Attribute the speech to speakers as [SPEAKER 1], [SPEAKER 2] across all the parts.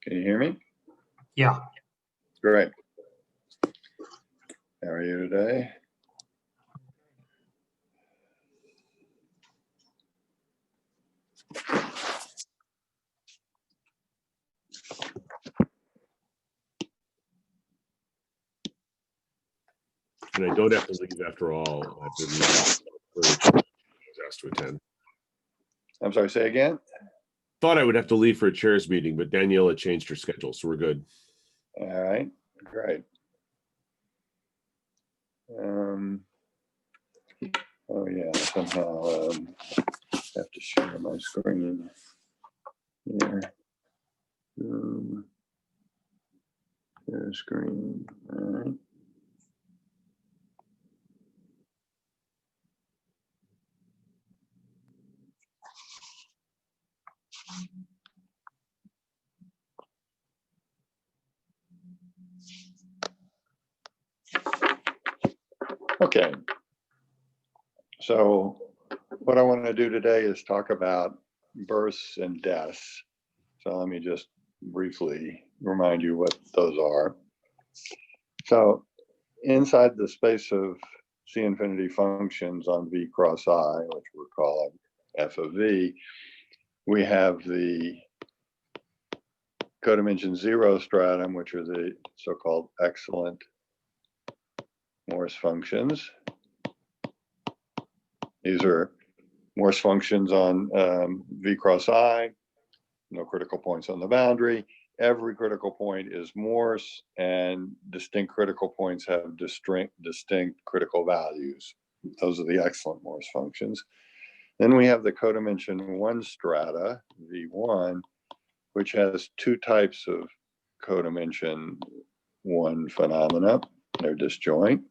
[SPEAKER 1] Can you hear me?
[SPEAKER 2] Yeah.
[SPEAKER 1] Great. How are you today?
[SPEAKER 3] And I don't have to leave after all. I've been I was asked to attend.
[SPEAKER 1] I'm sorry, say again?
[SPEAKER 3] Thought I would have to leave for a chairs meeting, but Daniela changed her schedule, so we're good.
[SPEAKER 1] All right, great. Oh yeah, somehow have to share my screen here. Share screen, all right. Okay, so what I want to do today is talk about births and deaths. So let me just briefly remind you what those are. So inside the space of C infinity functions on V cross I, which we're calling f of V, we have the codimension 0 stratum, which are the so-called excellent Morse functions. These are Morse functions on V cross I, no critical points on the boundary. Every critical point is Morse, and distinct critical points have distinct critical values. Those are the excellent Morse functions. Then we have the codimension 1 strata, V1, which has two types of codimension 1 phenomena. They're disjoint.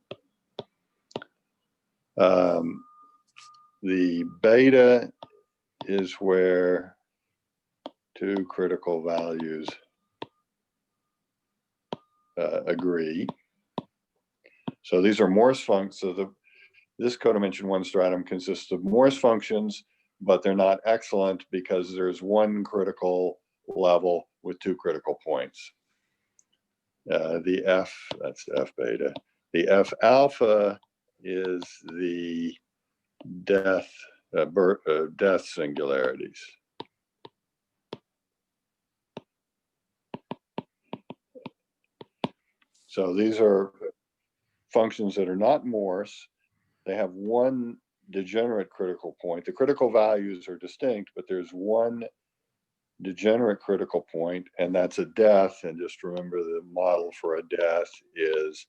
[SPEAKER 1] The beta is where two critical values agree. So these are Morse functions. So this codimension 1 stratum consists of Morse functions, but they're not excellent because there's one critical level with two critical points. The F, that's F beta. The F alpha is the death singularities. So these are functions that are not Morse. They have one degenerate critical point. The critical values are distinct, but there's one degenerate critical point, and that's a death. And just remember, the model for a death is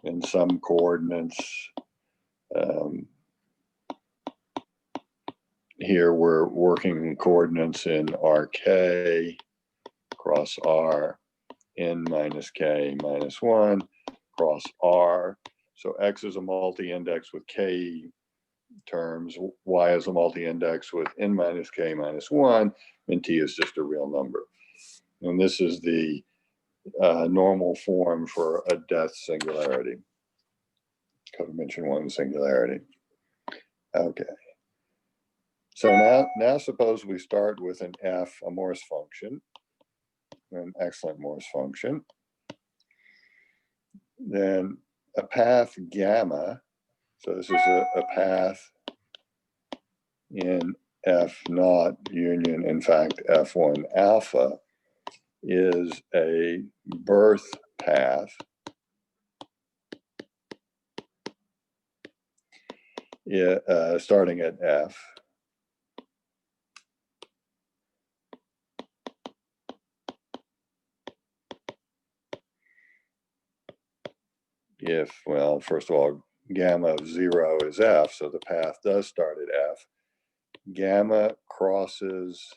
[SPEAKER 1] in some coordinates. Here we're working coordinates in RK cross R, N minus K minus 1 cross R. So X is a multi-index with K terms, Y is a multi-index with N minus K minus 1, and T is just a real number. And this is the normal form for a death singularity, codimension 1 singularity. Okay. So now suppose we start with an F, a Morse function, an excellent Morse function. Then a path gamma. So this is a path in F naught union, in fact, F1 alpha is a birth path starting at F. If, well, first of all, gamma of 0 is F, so the path does start at F. Gamma crosses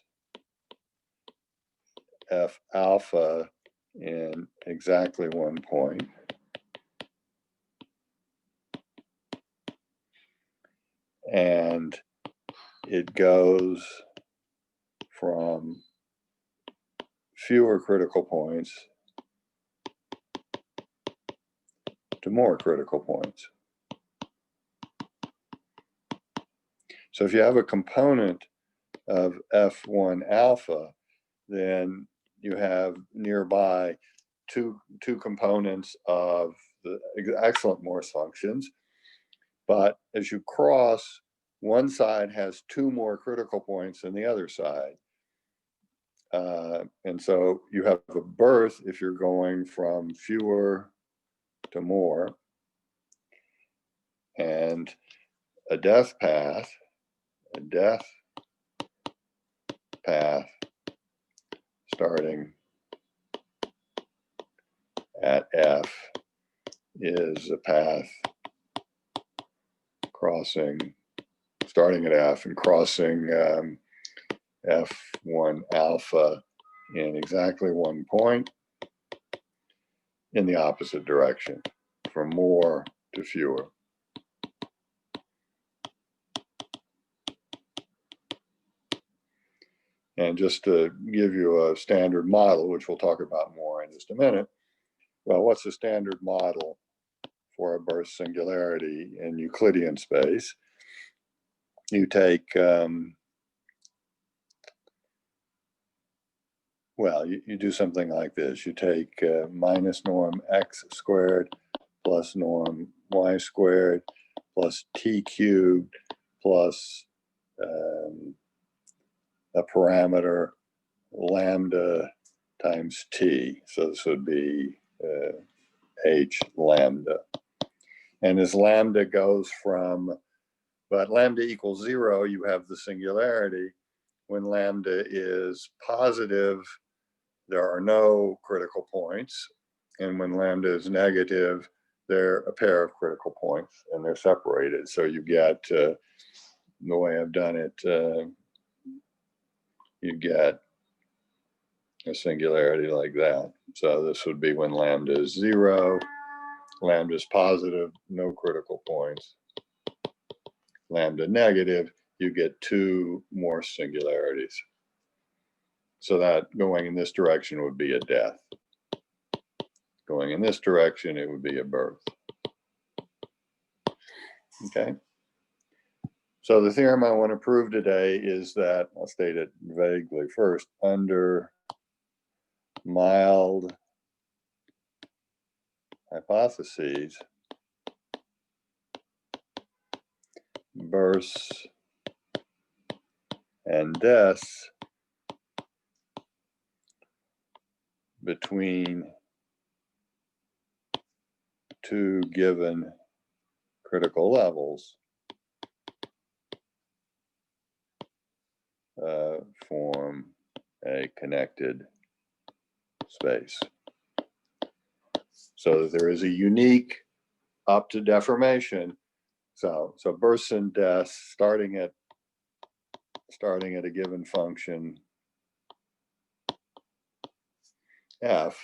[SPEAKER 1] F alpha in exactly one point. And it goes from fewer critical points to more critical points. So if you have a component of F1 alpha, then you have nearby two components of the excellent Morse functions. But as you cross, one side has two more critical points than the other side. And so you have a birth if you're going from fewer to more, and a death path starting at F is a path starting at F and crossing F1 alpha in exactly one point in the opposite direction, from more to fewer. And just to give you a standard model, which we'll talk about more in just a minute, well, what's the standard model for a burst singularity in Euclidean space? You take, well, you do something like this. You take minus norm x squared plus norm y squared plus t cubed plus a parameter lambda times t. So this would be h lambda. And as lambda goes from, but lambda equals 0, you have the singularity. When lambda is positive, there are no critical points. And when lambda is negative, they're a pair of critical points and they're separated. So you get, the way I've done it, you get a singularity like that. So this would be when lambda is 0, lambda is positive, no critical points. Lambda negative, you get two more singularities. So that going in this direction would be a death. Going in this direction, it would be a birth. Okay. So the theorem I want to prove today is that, I'll state it vaguely first, under mild hypotheses, births and deaths between two given critical levels form a connected space. So there is a unique up to deformation. So births and deaths starting at a given function f,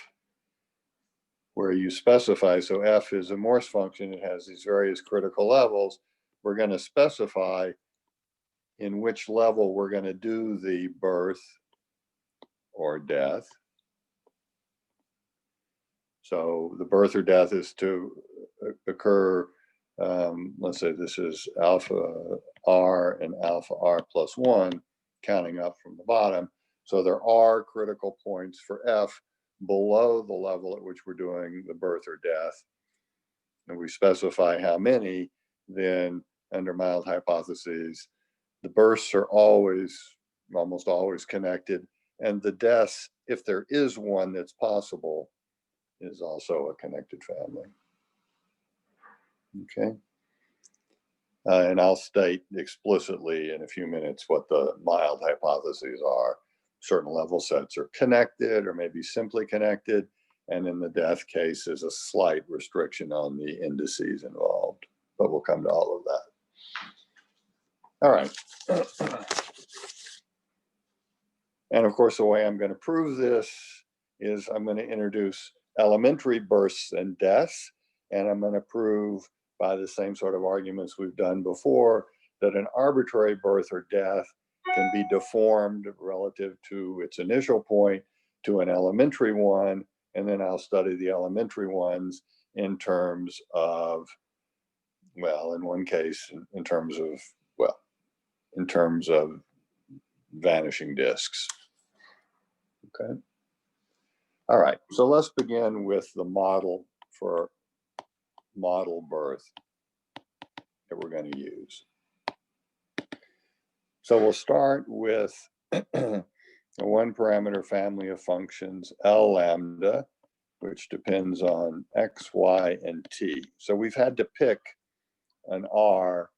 [SPEAKER 1] where you specify, so f is a Morse function, it has these various critical levels. We're going to specify in which level we're going to do the birth or death. So the birth or death is to occur, let's say this is alpha r and alpha r plus 1, counting up from the bottom. So there are critical points for f below the level at which we're doing the birth or death. And we specify how many, then under mild hypotheses, the births are almost always connected. And the deaths, if there is one that's possible, is also a connected family. Okay. And I'll state explicitly in a few minutes what the mild hypotheses are. Certain level sets are connected or maybe simply connected. And in the death case, there's a slight restriction on the indices involved, but we'll come to all of that. All right. And of course, the way I'm going to prove this is I'm going to introduce elementary births and deaths, and I'm going to prove by the same sort of arguments we've done before that an arbitrary birth or death can be deformed relative to its initial point to an elementary one, and then I'll study the elementary ones in terms of, well, in one case, in terms of vanishing disks. Okay. All right, so let's begin with the model for model birth that we're going to use. So we'll start with a one parameter family of functions, L lambda, which depends on X, Y, and T. So we've had to pick an R,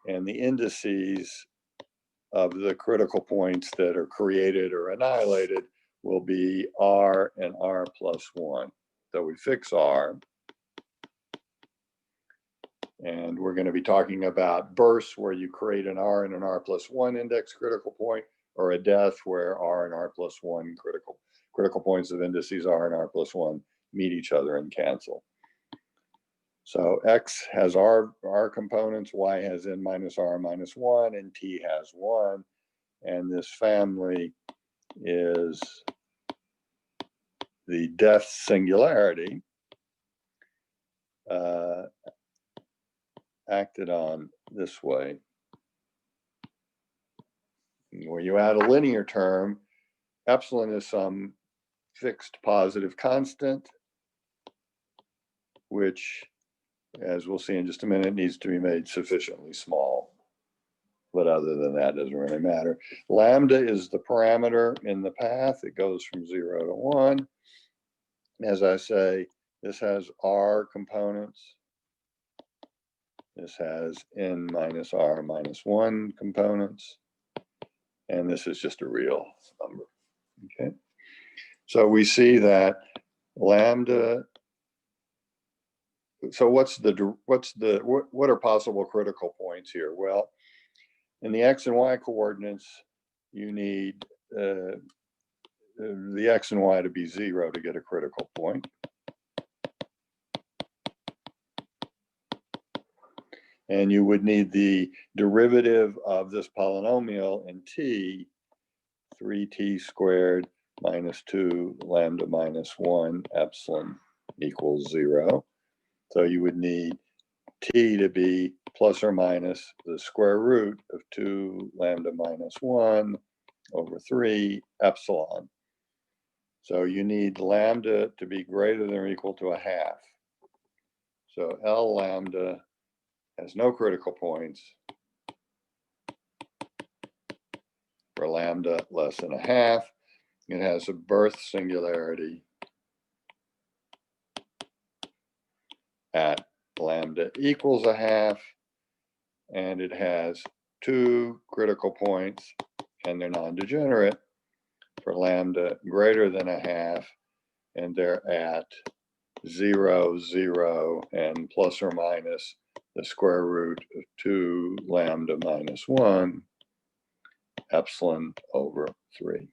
[SPEAKER 1] and the indices of the critical points that are created or annihilated will be R and R plus 1. So we fix R. And we're going to be talking about bursts where you create an R and an R plus 1 index critical point, or a death where R and R plus 1 critical points of indices R and R plus 1 meet each other and cancel. So X has R components, Y has N minus R minus 1, and T has 1. And this family is the death singularity acted on this way, where you add a linear term. Epsilon is some fixed positive constant, which, as we'll see in just a minute, needs to be made sufficiently small. But other than that, doesn't really matter. Lambda is the parameter in the path. It goes from 0 to 1. As I say, this has R components. This has N minus R minus 1 components. And this is just a real number. Okay. So we see that lambda. So what are possible critical points here? Well, in the X and Y coordinates, you need the X and Y to be 0 to get a critical point. And you would need the derivative of this polynomial in T, 3t squared minus 2 lambda minus 1 epsilon equals 0. So you would need T to be plus or minus the square root of 2 lambda minus 1 over 3 epsilon. So you need lambda to be greater than or equal to a half. So L lambda has no critical points for lambda less than a half. It has a birth singularity at lambda equals a half, and it has 2 critical points, and they're non-degenerate, for lambda greater than a half, and they're at 0, 0, and plus or minus the square root of 2 lambda minus 1 epsilon over 3.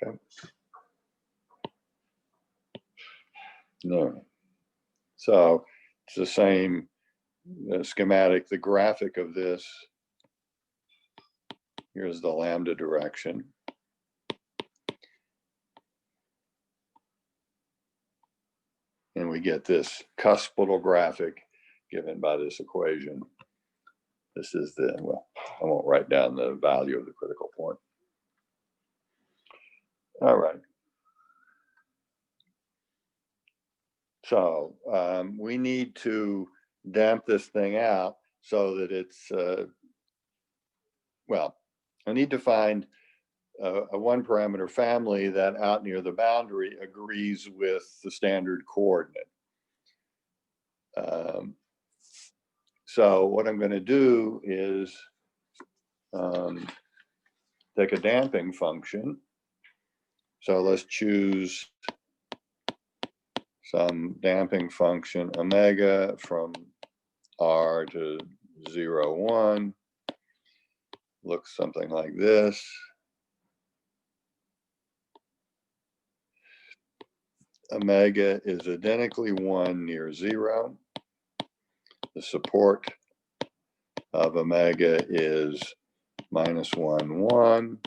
[SPEAKER 1] Okay. No. So it's the same schematic. The graphic of this, here's the lambda direction. And we get this cuspidal graphic given by this equation. This is well, I won't write down the value of the critical point. All right. So we need to damp this thing out so that it's, well, I need to find a one parameter family that out near the boundary agrees with the standard coordinate. So what I'm going to do is take a damping function. So let's choose some damping function omega from R to 0, 1. Looks something like this. Omega is identically 1 near 0. The support of omega is minus 1, 1.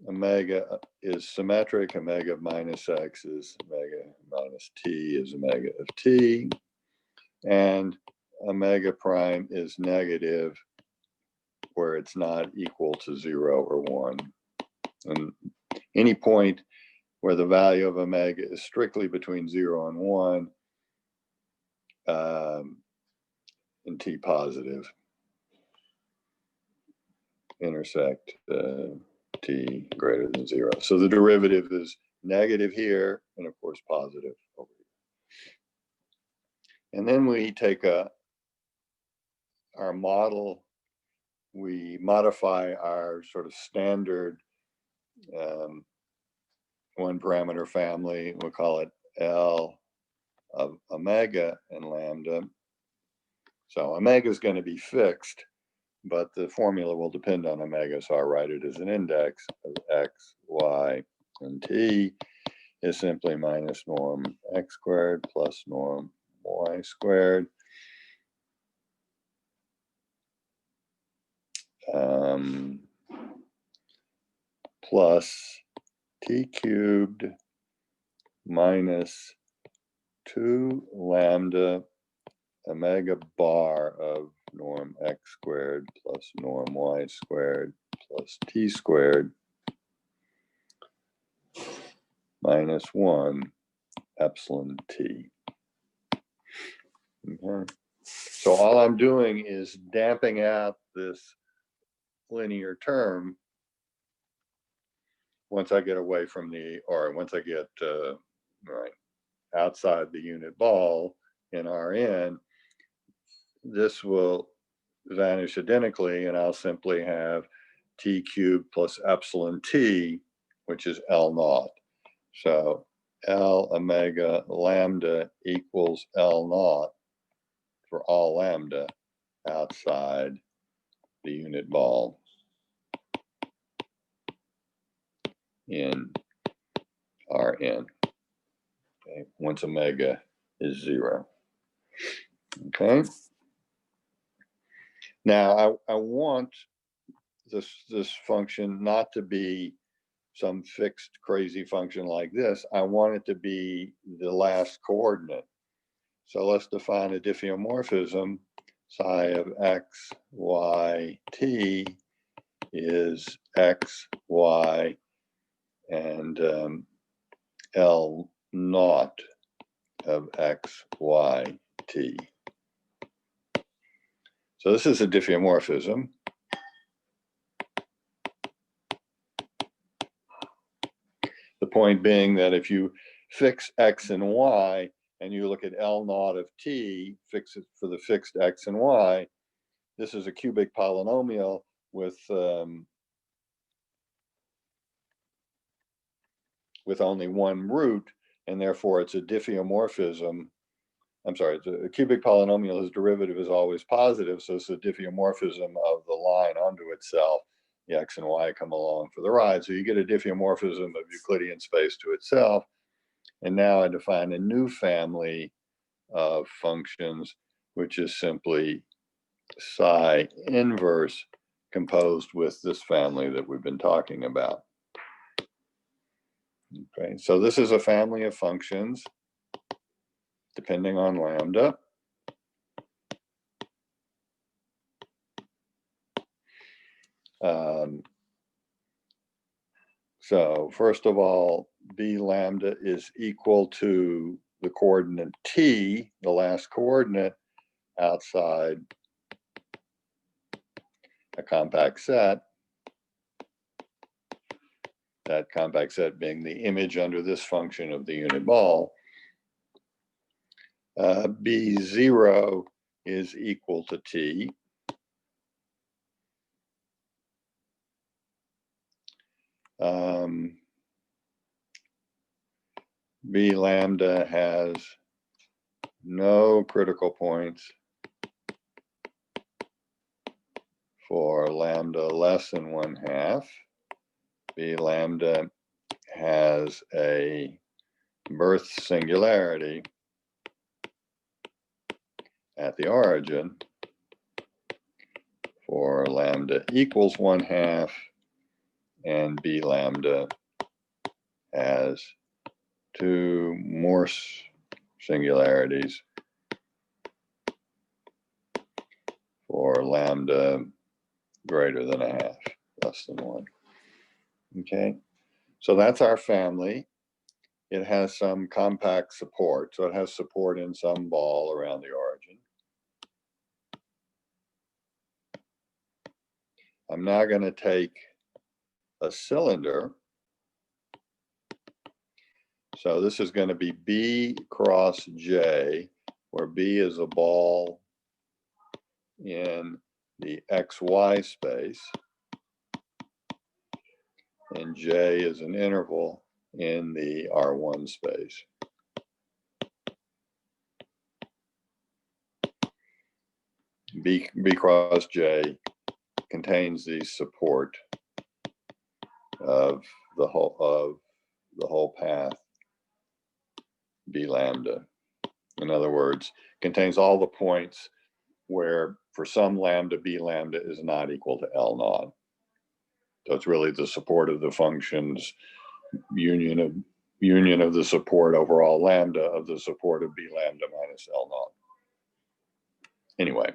[SPEAKER 1] Omega is symmetric. Omega minus x is omega minus t is omega of t. And omega prime is negative where it's not equal to 0 or 1. And any point where the value of omega is strictly between 0 and 1, and t positive, intersect t greater than 0. So the derivative is negative here, and of course positive over here. And then we take our model, we modify our sort of standard one parameter family. We'll call it L of omega and lambda. So omega is going to be fixed, but the formula will depend on omega. So I'll write it as an index of x, y, and t is simply minus norm x squared plus norm y squared. Plus t cubed minus 2 lambda omega bar of norm x squared plus norm y squared plus t squared minus 1 epsilon t. Okay. So all I'm doing is damping out this linear term once I get away from once I get right outside the unit ball in Rn, this will vanish identically, and I'll simply have t cubed plus epsilon t, which is L naught. So L omega lambda equals L naught for all lambda outside the unit ball in Rn, okay, once omega is 0. Okay. Now I want this function not to be some fixed crazy function like this. I want it to be the last coordinate. So let's define a diffeomorphism. Psi of x, y, t is x, y, and L naught of x, y, t. So this is a diffeomorphism. The point being that if you fix x and y, and you look at L naught of t, fix it for the fixed x and y, this is a cubic polynomial with only one root, and therefore it's a diffeomorphism. I'm sorry, it's a cubic polynomial, whose derivative is always positive, so it's a diffeomorphism of the line onto itself. The x and y come along for the ride. So you get a diffeomorphism of Euclidean space to itself. And now I define a new family of functions, which is simply psi inverse composed with this family that we've been talking about. Okay, so this is a family of functions depending on lambda. So first of all, b lambda is equal to the coordinate t, the last coordinate, outside a compact set. That compact set being the image under this function of the unit ball. B0 is equal to t. B lambda has no critical points for lambda less than 1/2. B lambda has a birth singularity at the origin for lambda equals 1/2, and B lambda has 2 Morse singularities for lambda greater than a half, less than 1. Okay, so that's our family. It has some compact support, so it has support in some ball around the origin. I'm now going to take a cylinder. So this is going to be B cross J, where B is a ball in the XY space, and J is an interval in the R1 space. B cross J contains the support of the whole path B lambda. In other words, contains all the points where for some lambda, B lambda is not equal to L naught. So it's really the support of the functions union of the support over all lambda of the support of B lambda minus L naught. Anyway,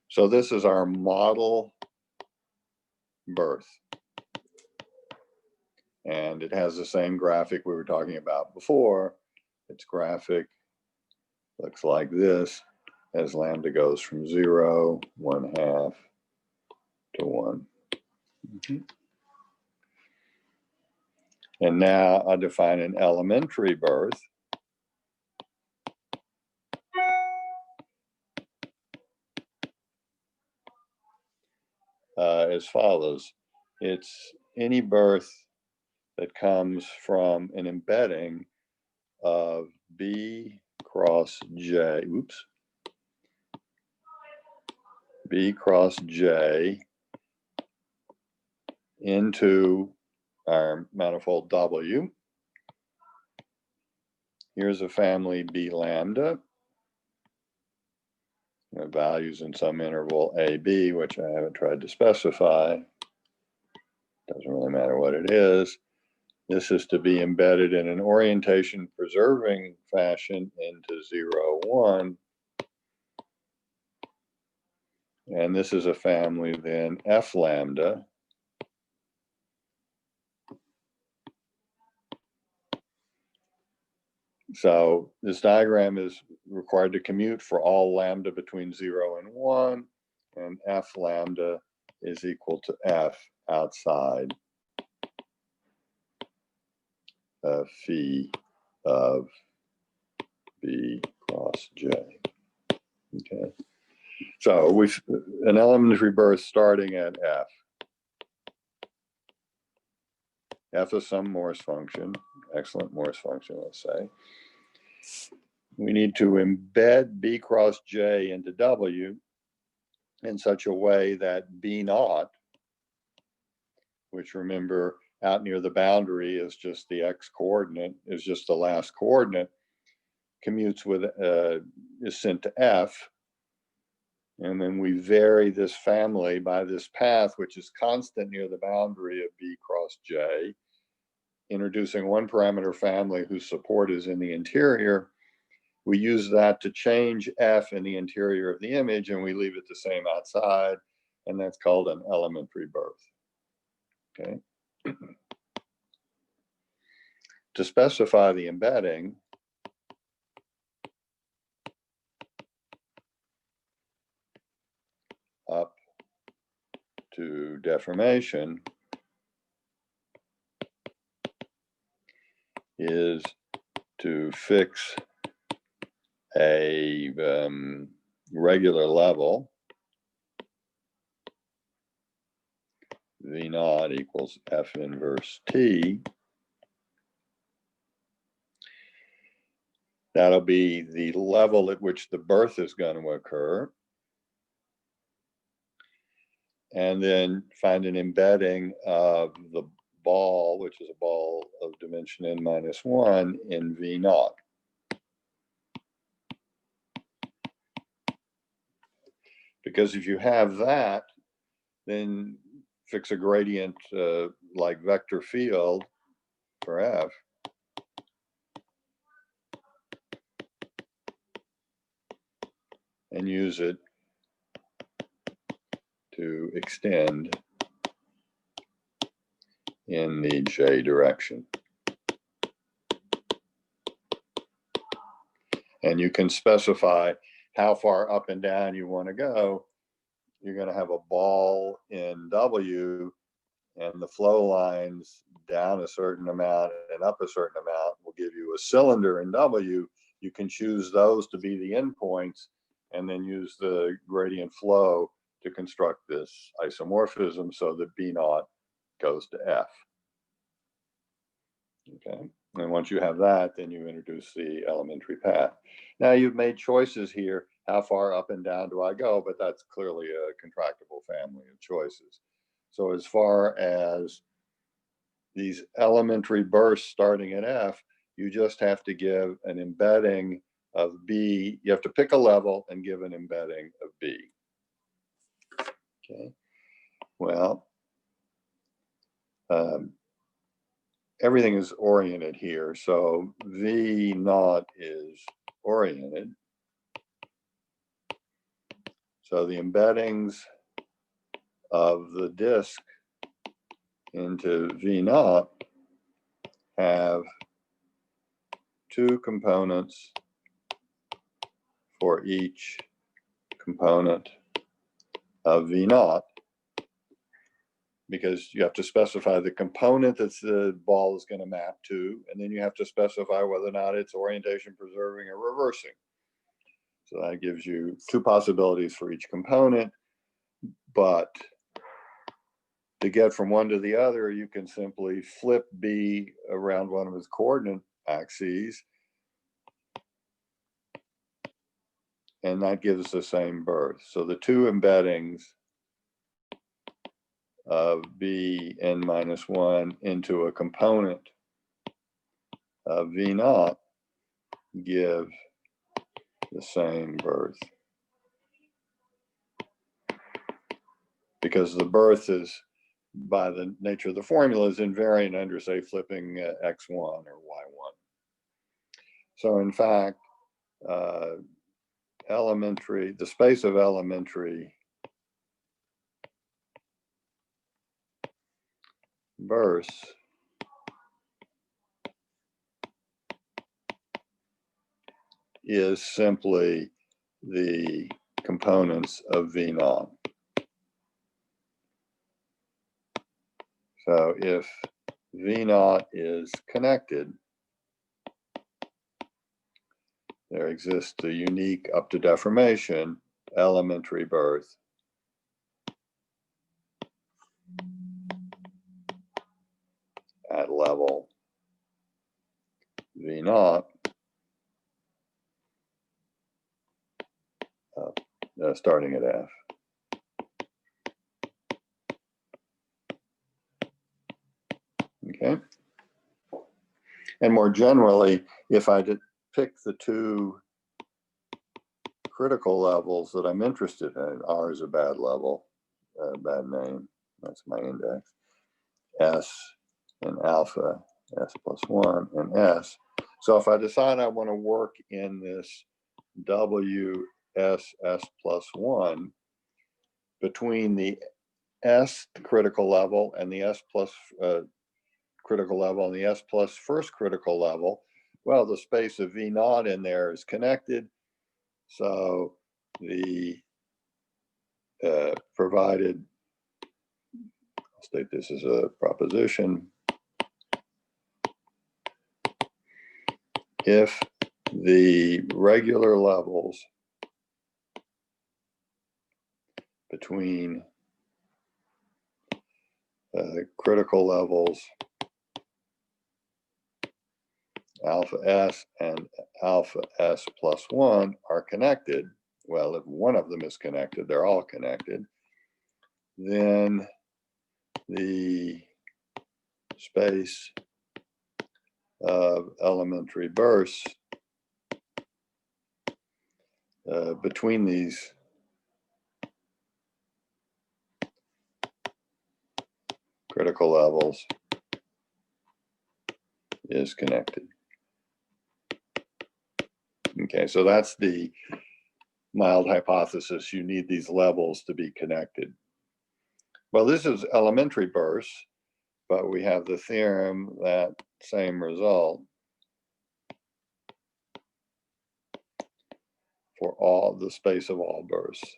[SPEAKER 1] so this is our model birth. And it has the same graphic we were talking about before. Its graphic looks like this as lambda goes from 0, 1/2 to 1. And now I define an elementary birth as follows. It's any birth that comes from an embedding of B cross J, B cross J into our manifold W. Here's a family B lambda. Values in some interval AB, which I haven't tried to specify. Doesn't really matter what it is. This is to be embedded in an orientation preserving fashion into 0, 1. And this is a family then F lambda. So this diagram is required to commute for all lambda between 0 and 1, and F lambda is equal to F outside phi of B cross J. Okay, so we've an elementary birth starting at F. F is some Morse function, excellent Morse function, let's say. We need to embed B cross J into W in such a way that B naught, which remember out near the boundary is just the X coordinate, is just the last coordinate, commutes with, is sent to F. And then we vary this family by this path, which is constant near the boundary of B cross J, introducing one parameter family whose support is in the interior. We use that to change F in the interior of the image, and we leave it the same outside, and that's called an elementary birth. Okay. To specify the embedding, up to deformation is to fix a regular level, V naught equals F inverse T. That'll be the level at which the birth is going to occur. And then find an embedding of the ball, which is a ball of dimension n minus 1 in V naught. Because if you have that, then fix a gradient like vector field for F. And use it to extend in the J direction. And you can specify how far up and down you want to go. You're going to have a ball in W, and the flow lines down a certain amount and up a certain amount will give you a cylinder in W. You can choose those to be the endpoints and then use the gradient flow to construct this isomorphism so that B naught goes to F. Okay, and once you have that, then you introduce the elementary path. Now you've made choices here. How far up and down do I go? But that's clearly a contractible family of choices. So as far as these elementary bursts starting at F, you just have to give an embedding of B. You have to pick a level and give an embedding of B. Okay, well, everything is oriented here. So V naught is oriented. So the embeddings of the disk into V naught have two components for each component of V naught, because you have to specify the component that the ball is going to map to, and then you have to specify whether or not it's orientation preserving or reversing. So that gives you two possibilities for each component, but to get from one to the other, you can simply flip B around one of its coordinate axes, and that gives the same birth. So the two embeddings of B n minus 1 into a component of V naught give the same birth. Because the birth is, by the nature of the formula, is invariant under, say, flipping x1 or y1. So in fact, the space of elementary bursts is simply the components of V naught. So if V naught is connected, there exists a unique up to deformation elementary birth at level V naught, starting at F. Okay. And more generally, if I did pick the two critical levels that I'm interested in, R is a bad level, bad name, that's my index, S and alpha, S plus 1 and S. So if I decide I want to work in this W S plus 1 between the S critical level and the S plus critical level and the S plus first critical level, well, the space of V naught in there is connected. So the provided, I'll state this as a proposition, if the regular levels between critical levels alpha S and alpha S plus 1 are connected, well, if one of them is connected, they're all connected, then the space of elementary bursts between these critical levels is connected. Okay, so that's the mild hypothesis. You need these levels to be connected. Well, this is elementary bursts, but we have the theorem that same result for all the space of all bursts.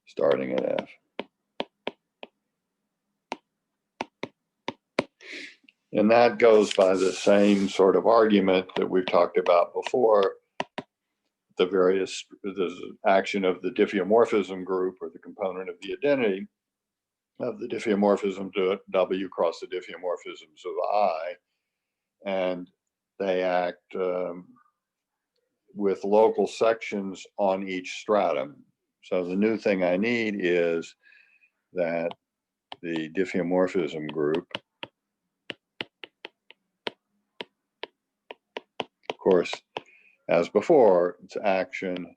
[SPEAKER 1] Starting at F. And that goes by the same sort of argument that we've talked about before, the action of the diffeomorphism group or the component of the identity of the diffeomorphism to W cross the diffeomorphisms of I, and they act with local sections on each stratum. So the new thing I need is that the diffeomorphism group, of course, as before, its action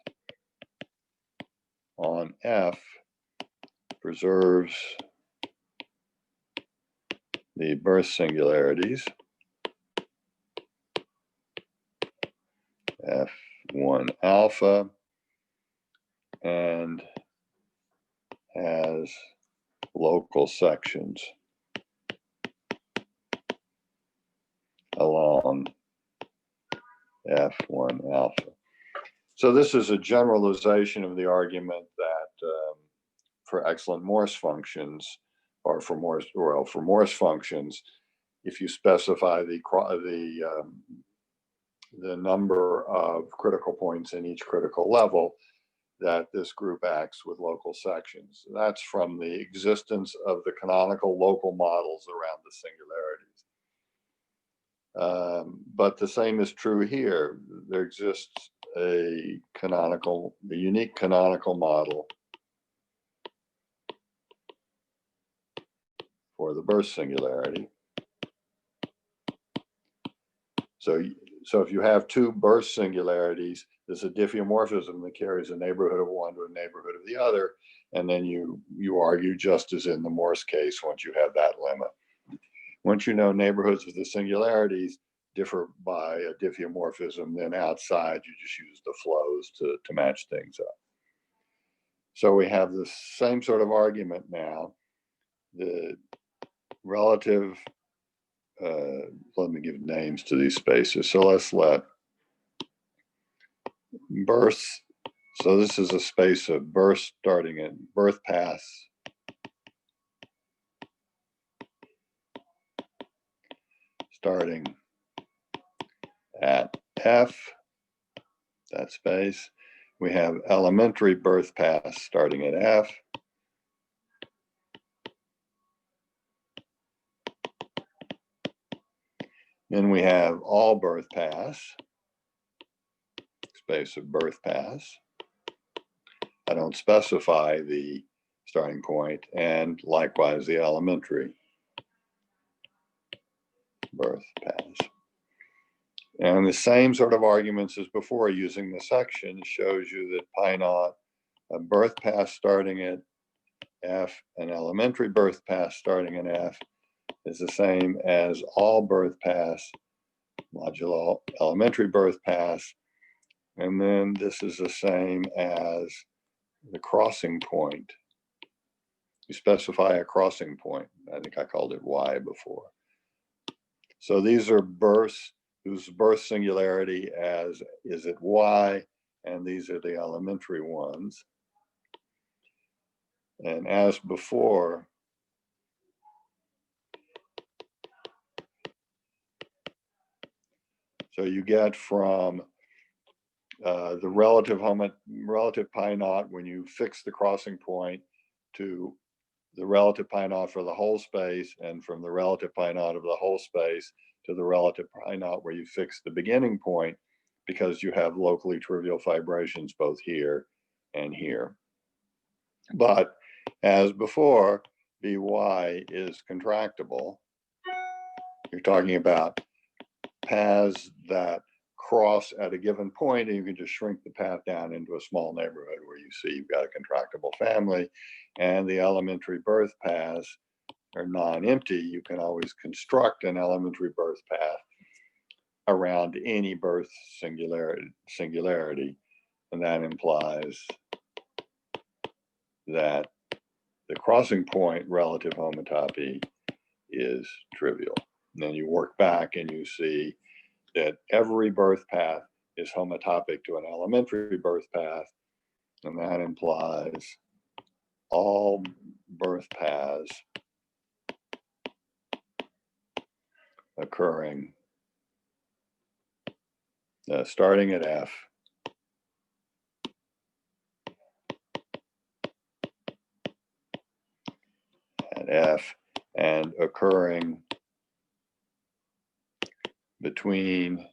[SPEAKER 1] on F preserves the burst singularities, F1 alpha, and has local sections along F1 alpha. So this is a generalization of the argument that for excellent Morse functions, or for Morse functions, if you specify the number of critical points in each critical level, that this group acts with local sections. That's from the existence of the canonical local models around the singularities. But the same is true here. There exists a unique canonical model for the burst singularity. So if you have two burst singularities, there's a diffeomorphism that carries a neighborhood of one to a neighborhood of the other, and then you argue just as in the Morse case once you have that lemma. Once you know neighborhoods of the singularities differ by a diffeomorphism, then outside you just use the flows to match things up. So we have the same sort of argument now. The relative, let me give names to these spaces. So let's let bursts, so this is a space of bursts starting at birth paths starting at F, that space. We have elementary birth paths starting at F. Then we have all birth paths, space of birth paths. I don't specify the starting point, and likewise the elementary birth paths. And the same sort of arguments as before, using the section, shows you that pi naught, a birth path starting at F, an elementary birth path starting at F, is the same as all birth paths modulo elementary birth paths. And then this is the same as the crossing point. You specify a crossing point. I think I called it Y before. So these are bursts whose burst singularity is at Y, and these are the elementary ones. And as before, so you get from the relative pi naught when you fix the crossing point to the relative pi naught for the whole space, and from the relative pi naught of the whole space to the relative pi naught where you fix the beginning point, because you have locally trivial fibrations both here and here. But as before, By is contractible. You're talking about paths that cross at a given point, and you can just shrink the path down into a small neighborhood where you see you've got a contractible family, and the elementary birth paths are non-empty. You can always construct an elementary birth path around any birth singularity. And that implies that the crossing point relative homotopy is trivial. And then you work back and you see that every birth path is homotopic to an elementary birth path, and that implies all birth paths occurring starting at F and occurring between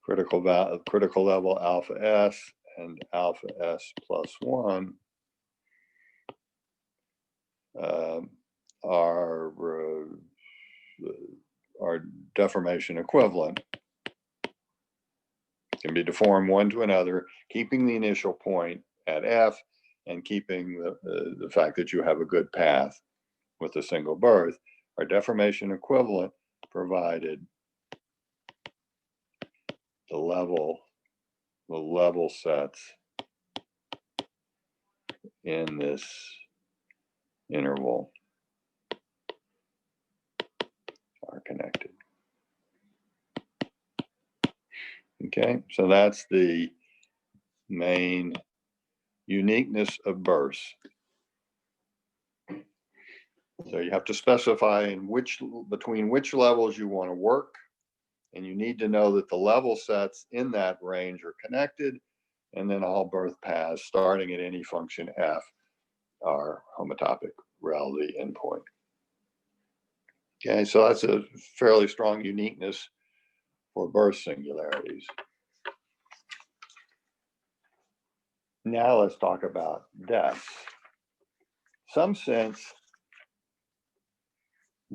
[SPEAKER 1] critical level alpha S and alpha S plus 1 are deformation equivalent, can be deformed one to another, keeping the initial point at F and keeping the fact that you have a good path with a single birth, are deformation equivalent provided the level sets in this interval are connected. Okay, so that's the main uniqueness of bursts. So you have to specify in between which levels you want to work, and you need to know that the level sets in that range are connected, and then all birth paths starting at any function f are homotopic rel the endpoint. Okay, so that's a fairly strong uniqueness for burst singularities. Now let's talk about deaths. Some sense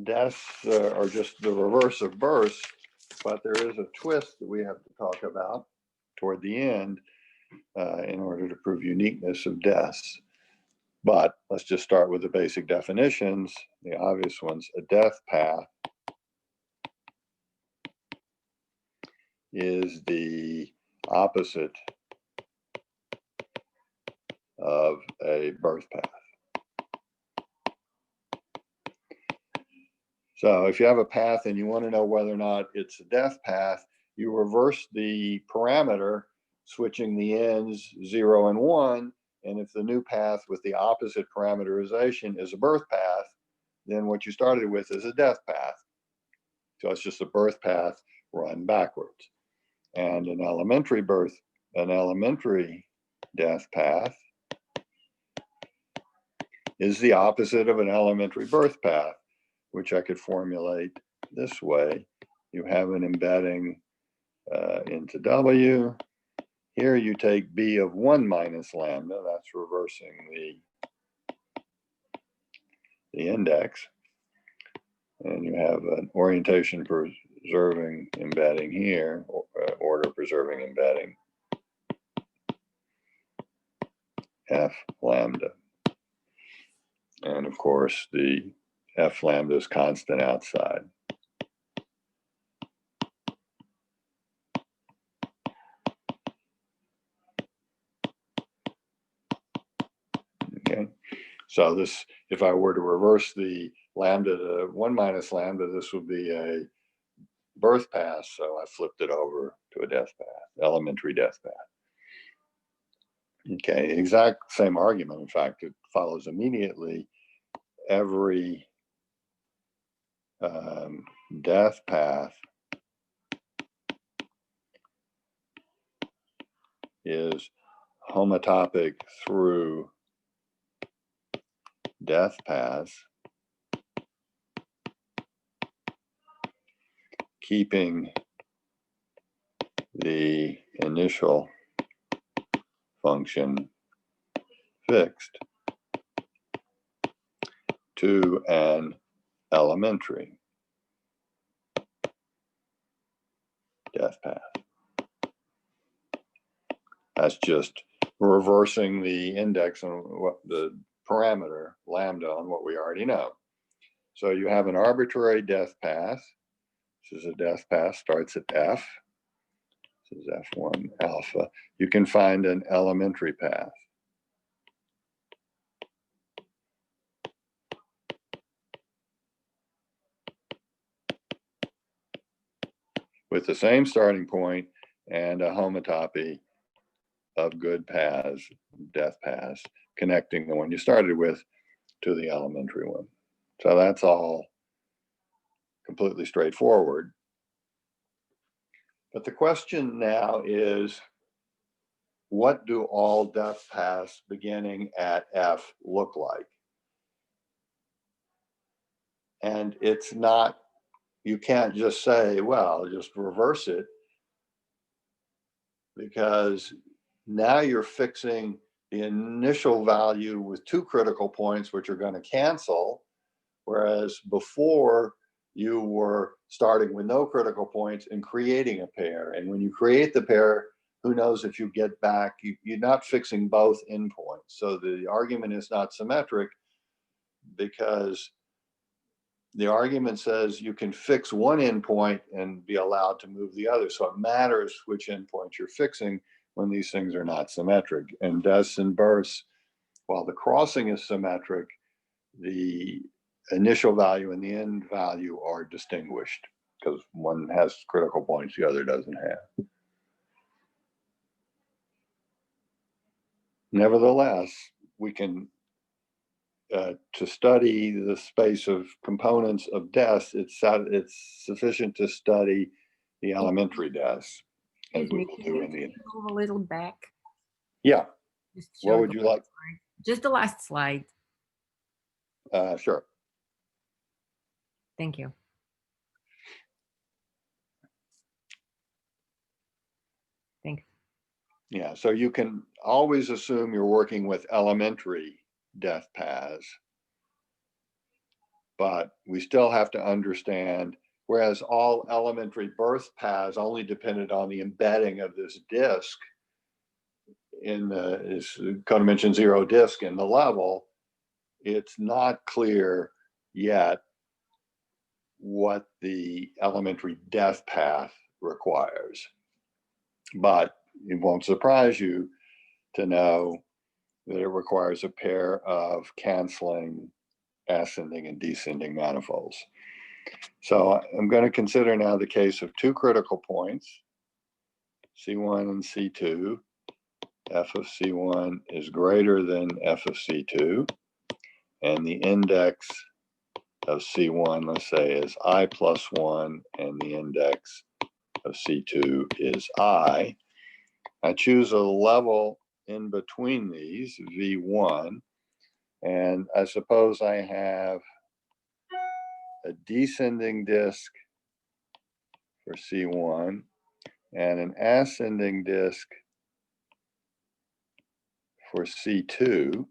[SPEAKER 1] deaths are just the reverse of bursts, but there is a twist that we have to talk about toward the end in order to prove uniqueness of deaths. But let's just start with the basic definitions, the obvious ones. A death path is the opposite of a birth path. So if you have a path and you want to know whether or not it's a death path, you reverse the parameter, switching the ends 0 and 1. And if the new path with the opposite parameterization is a birth path, then what you started with is a death path. So it's just a birth path run backwards. And an elementary death path is the opposite of an elementary birth path, which I could formulate this way. You have an embedding into W. Here you take B of 1 minus lambda, that's reversing the index. And you have an orientation preserving embedding here, order preserving embedding, F lambda. And of course, the F lambda is constant outside. Okay, so this, if I were to reverse the lambda to 1 minus lambda, this would be a birth path. So I flipped it over to a death path, elementary death path. Okay, exact same argument. In fact, it follows immediately. Every death path is homotopic through death paths, keeping the initial function fixed to an elementary death path. That's just reversing the index on what the parameter lambda on what we already know. So you have an arbitrary death path. This is a depth path, starts at F. This is F1 alpha. You can find an elementary path. With the same starting point and a homotopy of good paths, depth paths, connecting the one you started with to the elementary one. So that's all completely straightforward. But the question now is, what do all depth paths beginning at F look like? And it's not, you can't just say, well, just reverse it, because now you're fixing the initial value with two critical points, which are going to cancel, whereas before you were starting with no critical points and creating a pair. And when you create the pair, who knows if you get back, you're not fixing both endpoints. So the argument is not symmetric, because the argument says you can fix one endpoint and be allowed to move the other. So it matters which endpoint you're fixing when these things are not symmetric. And deaths and births, while the crossing is symmetric, the initial value and the end value are distinguished, because one has critical points, the other doesn't have. Nevertheless, we can, to study the space of components of deaths, it's sufficient to study the elementary deaths, as we will do in the end.
[SPEAKER 2] Move a little back.
[SPEAKER 1] Yeah.
[SPEAKER 2] Just
[SPEAKER 1] What
[SPEAKER 2] show
[SPEAKER 1] would
[SPEAKER 2] the
[SPEAKER 1] you like?
[SPEAKER 2] last slide. Just the last slide.
[SPEAKER 1] Sure.
[SPEAKER 2] Thank you. Thanks.
[SPEAKER 1] Yeah, so you can always assume you're working with elementary depth paths, but we still have to understand, whereas all elementary birth paths only depended on the embedding of this disk in the codimension 0 disk in the level, it's not clear yet what the elementary depth path requires. But it won't surprise you to know that it requires a pair of canceling ascending and descending manifolds. So I'm going to consider now the case of two critical points, C1 and C2. F of C1 is greater than F of C2, and the index of C1, let's say, is I plus 1, and the index of C2 is I. I choose a level in between these, V1, and I suppose I have a descending disk for C1 and an ascending disk for C2.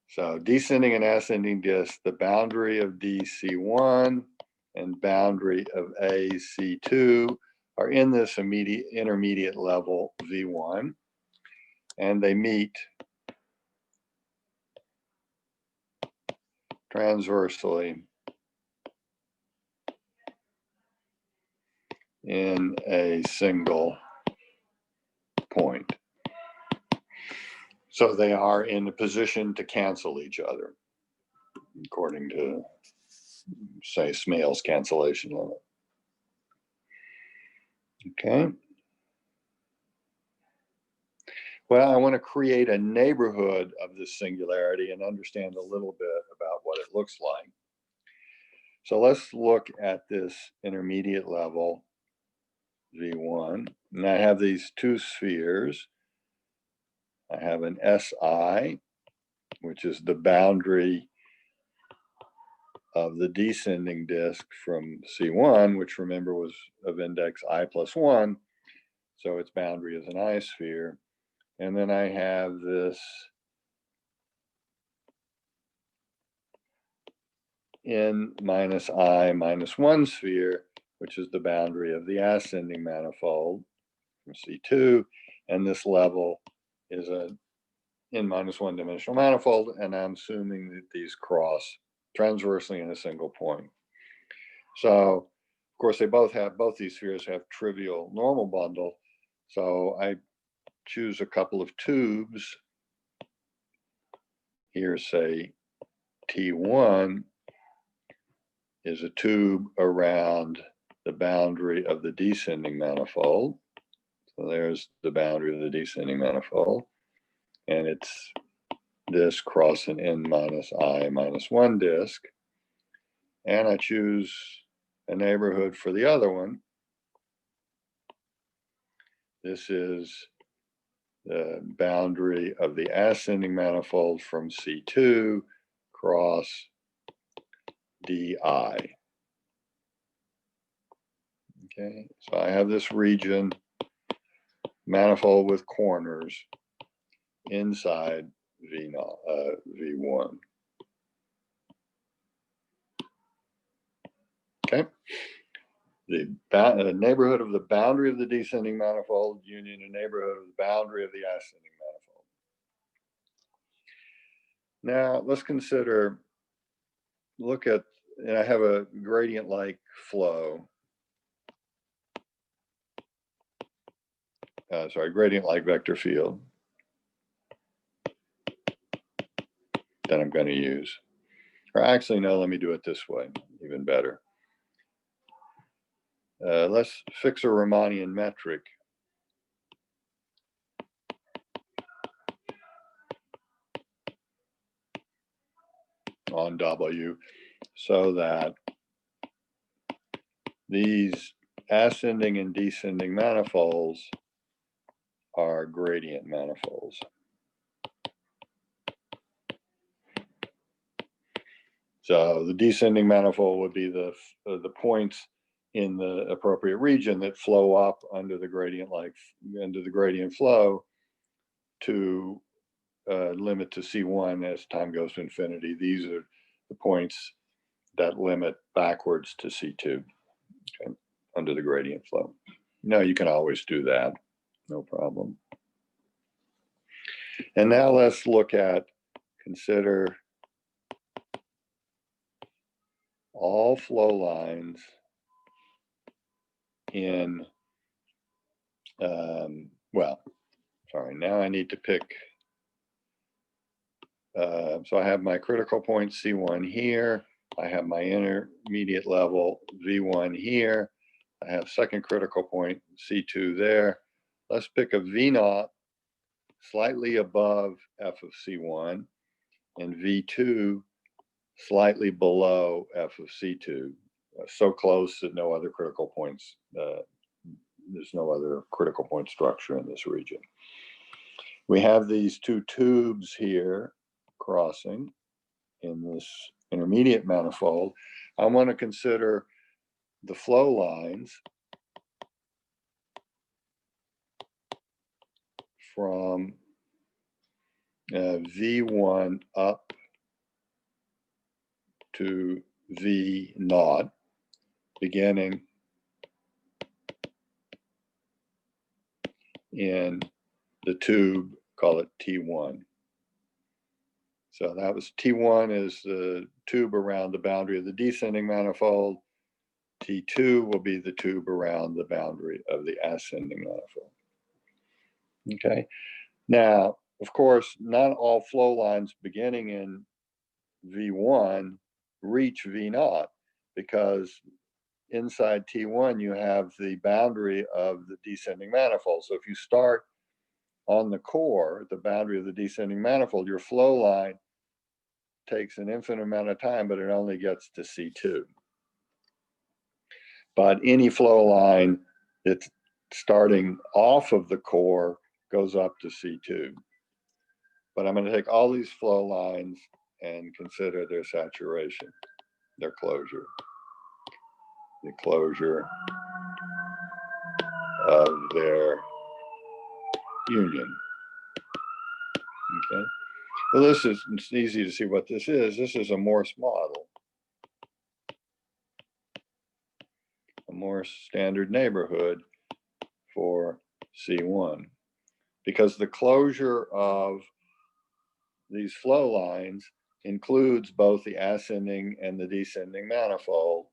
[SPEAKER 1] So descending and ascending disk, the boundary of DC1 and boundary of AC2 are in this intermediate level V1, and they meet transversely in a single point. So they are in a position to cancel each other, according to, say, Smale's cancellation limit. Okay. Well, I want to create a neighborhood of this singularity and understand a little bit about what it looks like. So let's look at this intermediate level, V1. And I have these two spheres. I have an SI, which is the boundary of the descending disk from C1, which remember was of index I plus 1. So its boundary is an I sphere. And then I have this N minus I minus 1 sphere, which is the boundary of the ascending manifold from C2. And this level is a N minus 1 dimensional manifold. And I'm assuming that these cross transversely in a single point. So of course both these spheres have trivial normal bundle. So I choose a couple of tubes. Here, say T1 is a tube around the boundary of the descending manifold. So there's the boundary of the descending manifold. And it's this cross an n minus I minus 1 disk. And I choose a neighborhood for the other one. This is the boundary of the ascending manifold from C2 cross DI. Okay, so I have this region, manifold with corners inside V1. Okay, the neighborhood of the boundary of the descending manifold union a neighborhood of the boundary of the ascending manifold. Now let's consider, look at, and I have a gradient-like flow. Gradient-like vector field that I'm going to use. Or actually, no, let me do it this way, even better. Let's fix a Riemannian metric on W so that these ascending and descending manifolds are gradient manifolds. So the descending manifold would be the points in the appropriate region that flow up under the gradient flow to limit to C1 as time goes to infinity. These are the points that limit backwards to C2, okay, under the gradient flow. No, you can always do that, no problem. And now let's consider all flow lines in, now I need to pick, so I have my critical point C1 here, I have my intermediate level V1 here, I have second critical point C2 there. Let's pick a V0 slightly above F of C1 and V2 slightly below F of C2, so close that no other critical points, there's no other critical point structure in this region. We have these two tubes here crossing in this intermediate manifold. I want to consider the flow lines from V1 up to V0, beginning in the tube, call it T1. So that was T1 is the tube around the boundary of the descending manifold. T2 will be the tube around the boundary of the ascending manifold. Okay. Now, of course, not all flow lines beginning in V1 reach V0 because inside T1 you have the boundary of the descending manifold. So if you start on the core, the boundary of the descending manifold, your flow line takes an infinite amount of time, but it only gets to C2. But any flow line that's starting off of the core goes up to C2. But I'm going to take all these flow lines and consider their saturation, their closure, the closure of their union. Okay. Well, it's easy to see what this is. This is a Morse model, a Morse standard neighborhood for C1, because the closure of these flow lines includes both the ascending and the descending manifold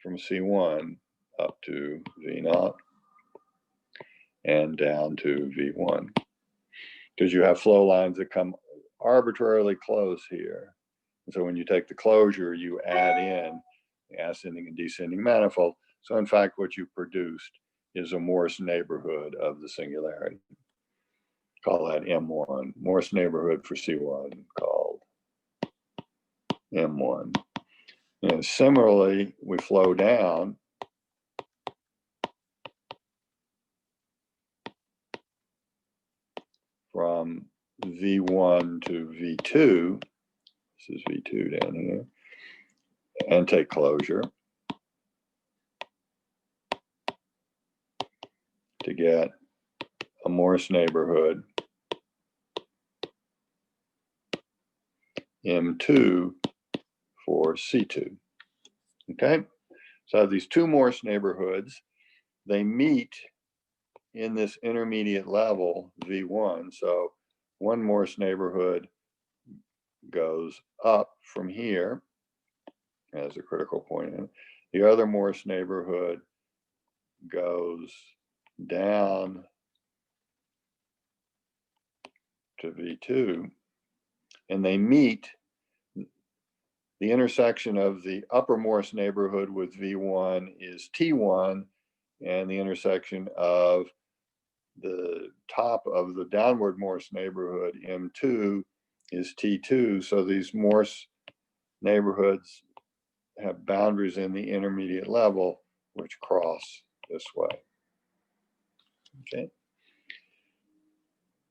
[SPEAKER 1] from C1 up to V naught and down to V1. Because you have flow lines that come arbitrarily close here. And so when you take the closure, you add in the ascending and descending manifold. So in fact, what you produced is a Morse neighborhood of the singularity. Call that M1. Morse neighborhood for C1 called M1. And similarly, we flow down from V1 to V2. This is V2 down here. And take closure to get a Morse neighborhood M2 for C2. Okay, so I have these two Morse neighborhoods. They meet in this intermediate level V1. So one Morse neighborhood goes up from here as a critical point. The other Morse neighborhood goes down to V2, and they meet. The intersection of the upper Morse neighborhood with V1 is T1, and the intersection of the top of the downward Morse neighborhood, M2, is T2. So these Morse neighborhoods have boundaries in the intermediate level which cross this way. Okay.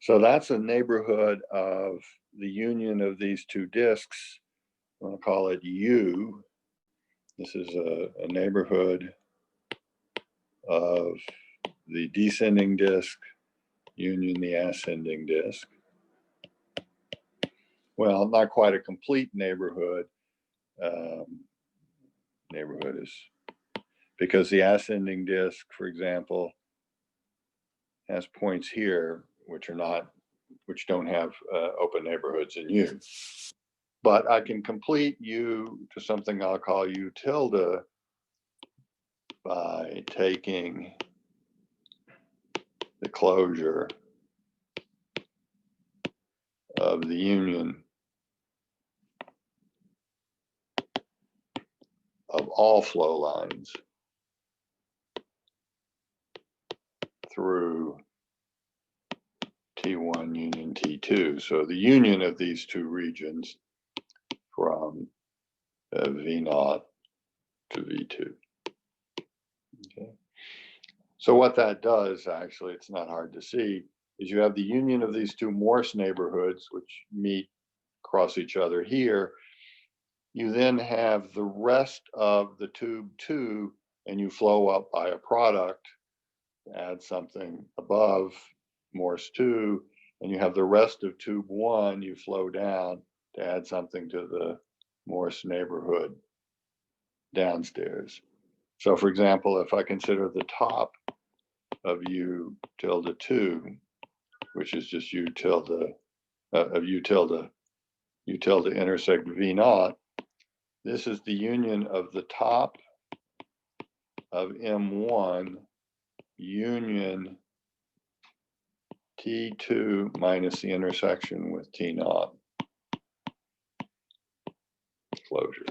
[SPEAKER 1] So that's a neighborhood of the union of these two disks. I'm going to call it U. This is a neighborhood of the descending disk union the ascending disk. Well, not quite a complete neighborhood. Neighborhood is because the ascending disk, for example, has points here which don't have open neighborhoods in U. But I can complete U to something I'll call U tilde by taking the closure of the union of all flow lines through T1 union T2. So the union of these two regions from V0 to V2. Okay. So what that does, actually, it's not hard to see, is you have the union of these two Morse neighborhoods, which meet across each other here. You then have the rest of the tube 2, and you flow up by a product, add something above Morse 2, and you have the rest of tube 1, you flow down to add something to the Morse neighborhood downstairs. So for example, if I consider the top of U tilde 2, which is just U tilde of U tilde intersect V0, this is the union of the top of M1 union T2 minus the intersection with T0 closure.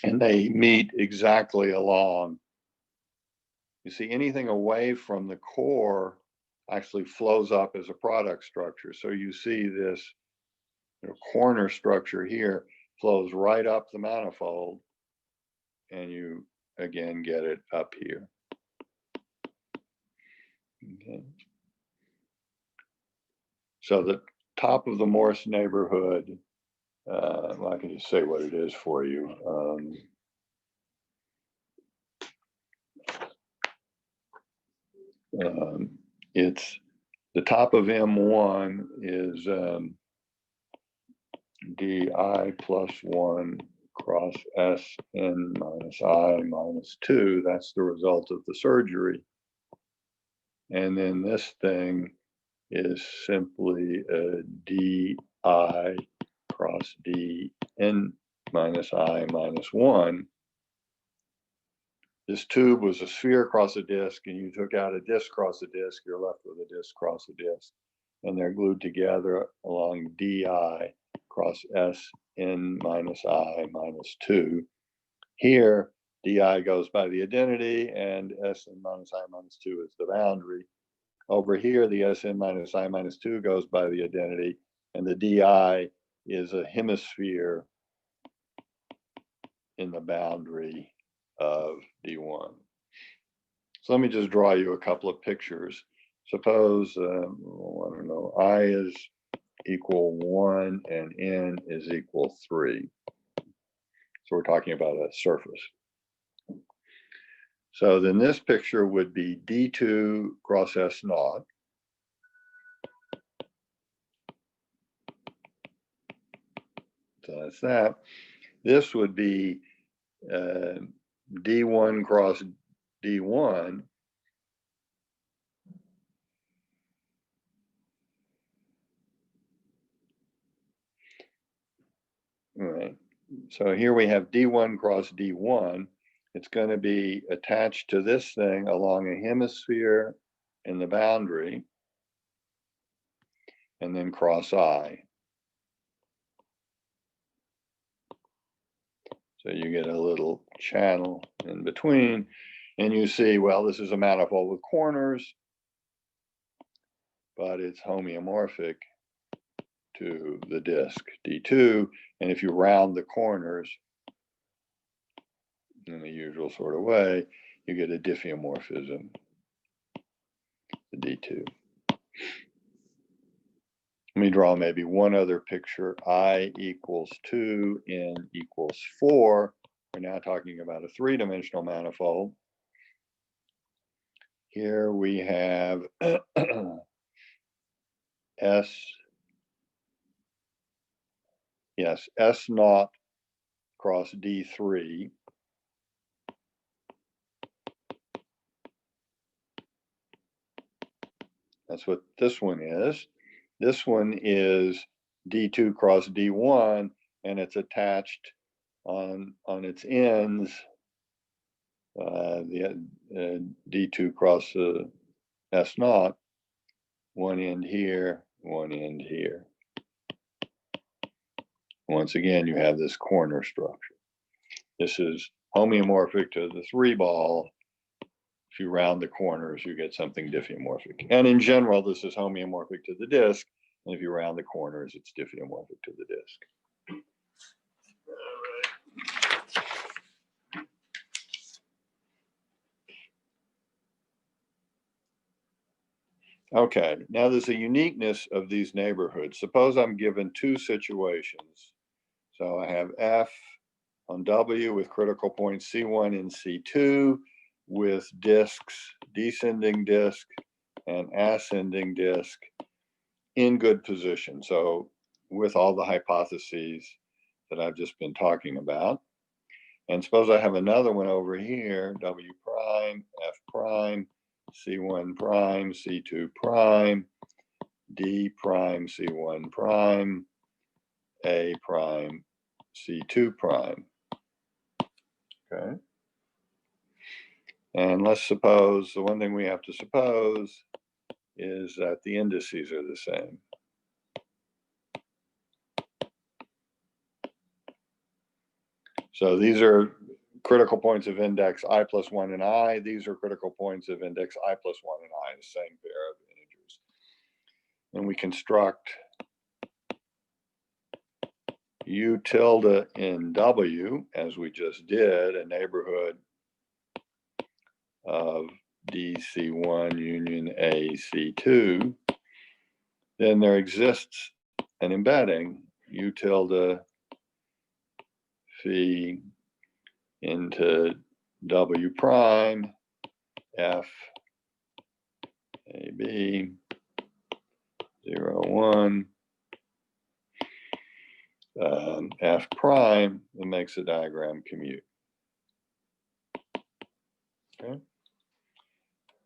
[SPEAKER 1] And they meet exactly along. You see, anything away from the core actually flows up as a product structure. So you see this corner structure here flows right up the manifold, and you again get it up here. Okay. So the top of the Morse neighborhood, well, I can just say what it is for you. It's the top of M1 is DI plus 1 cross SN minus I minus 2. That's the result of the surgery. And then this thing is simply a DI cross DN minus I minus 1. This tube was a sphere across a disk, and you took out a disk across a disk, you're left with a disk across a disk. And they're glued together along di cross Sn minus I minus 2. Here, di goes by the identity, and Sn minus I minus 2 is the boundary. Over here, the Sn minus I minus 2 goes by the identity, and the di is a hemisphere in the boundary of D1. So let me just draw you a couple of pictures. Suppose, I don't know, I is equal 1 and N is equal 3. So we're talking about a surface. So then this picture would be D2 cross S naught. So that's that. This would be D1 cross D1. All right. So here we have D1 cross D1. It's going to be attached to this thing along a hemisphere in the boundary, and then cross I. So you get a little channel in between, and you see, well, this is a manifold with corners, but it's homeomorphic to the disk D2. And if you round the corners in the usual sort of way, you get a diffeomorphism, the D2. Let me draw maybe one other picture. I equals 2, N equals 4. We're now talking about a three-dimensional manifold. Here we have S naught cross D3. That's what this one is. This one is D2 cross D1, and it's attached on its ends, the D2 cross S naught, one end here, one end here. Once again, you have this corner structure. This is homeomorphic to the 3-ball. If you round the corners, you get something diffeomorphic. And in general, this is homeomorphic to the disk. And if you round the corners, it's diffeomorphic to the disk. Okay, now there's a uniqueness of these neighborhoods. Suppose I'm given two situations. So I have F on W with critical points C1 and C2 with disks, descending disk and ascending disk in good position. So with all the hypotheses that I've just been talking about. And suppose I have another one over here, W prime, F prime, C1 prime, C2 prime, D prime, C1 prime, A prime, C2 prime. Okay. And let's suppose, the one thing we have to suppose is that the indices are the same. So these are critical points of index I plus 1 and I. These are critical points of index I plus 1 and I, the same pair of integers. And we construct U tilde in W, as we just did, a neighborhood of DC1 union AC2. Then there exists an embedding U tilde phi into W prime F AB 0, 1 F prime, that makes the diagram commute. Okay.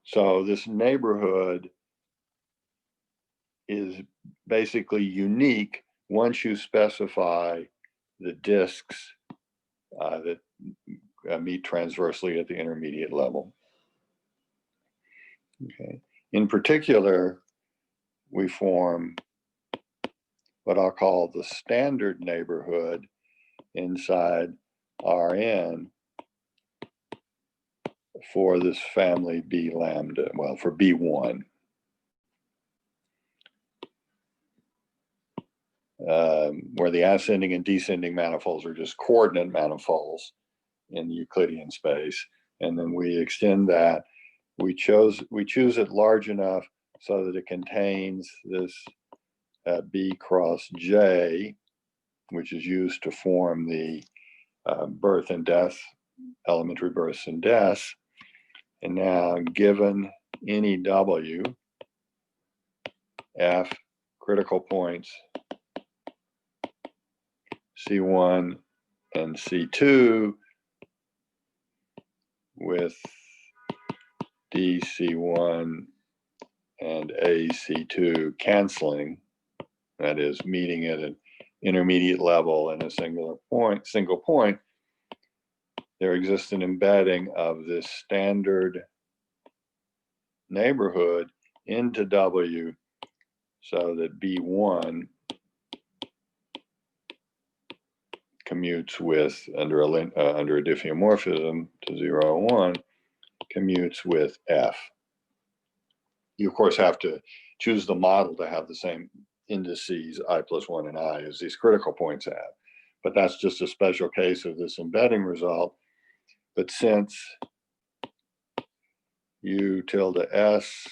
[SPEAKER 1] So this neighborhood is basically unique once you specify the disks that meet transversely at the intermediate level. Okay. In particular, we form what I'll call the standard neighborhood inside Rn for this family B lambda, well, for B1. Where the ascending and descending manifolds are just coordinate manifolds in Euclidean space. And then we extend that. We choose it large enough so that it contains this B cross J, which is used to form the birth and death, elementary births and deaths. And now, given any W, F, critical points C1 and C2 with DC1 and AC2 canceling, that is meeting at an intermediate level and a single point, there exists an embedding of this standard neighborhood into W so that B1 commutes with, under a diffeomorphism to 0, 1, commutes with F. You, of course, have to choose the model to have the same indices I plus 1 and I as these critical points have. But that's just a special case of this embedding result. But since U tilde S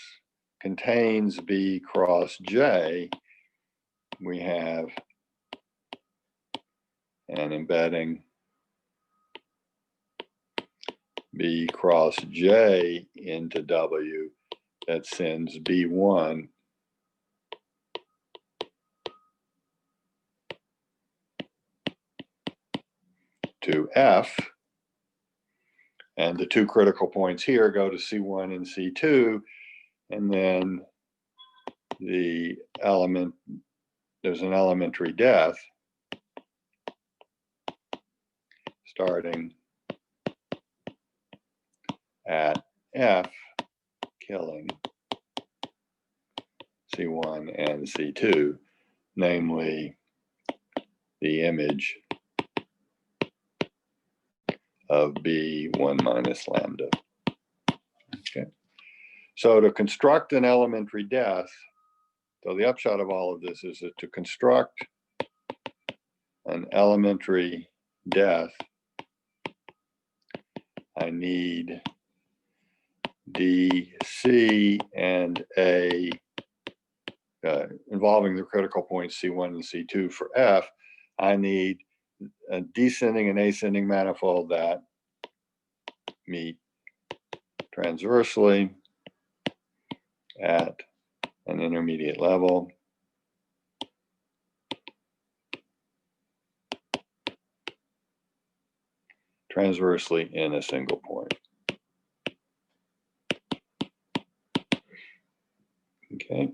[SPEAKER 1] contains B cross J, we have an embedding B cross J into W that sends B1 to F. And the two critical points here go to C1 and C2. And then there's an elementary death starting at F, killing C1 and C2, namely the image of B1 minus lambda. Okay. So to construct an elementary death, so the upshot of all of this is that to construct an elementary death, I need D, C, and A, involving the critical points C1 and C2 for F. I need a descending and ascending manifold that meet transversely at an intermediate level. Transversely in a single point. Okay.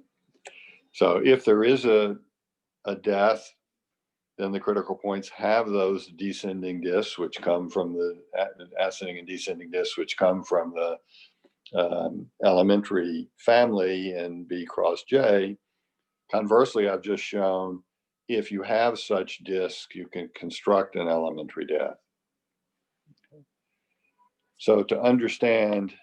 [SPEAKER 1] So if there is a death, then the critical points have those descending disks, which come from the ascending and descending disks, which come from the elementary family in B cross J. Conversely, I've just shown if you have such disks, you can construct an elementary death. So to understand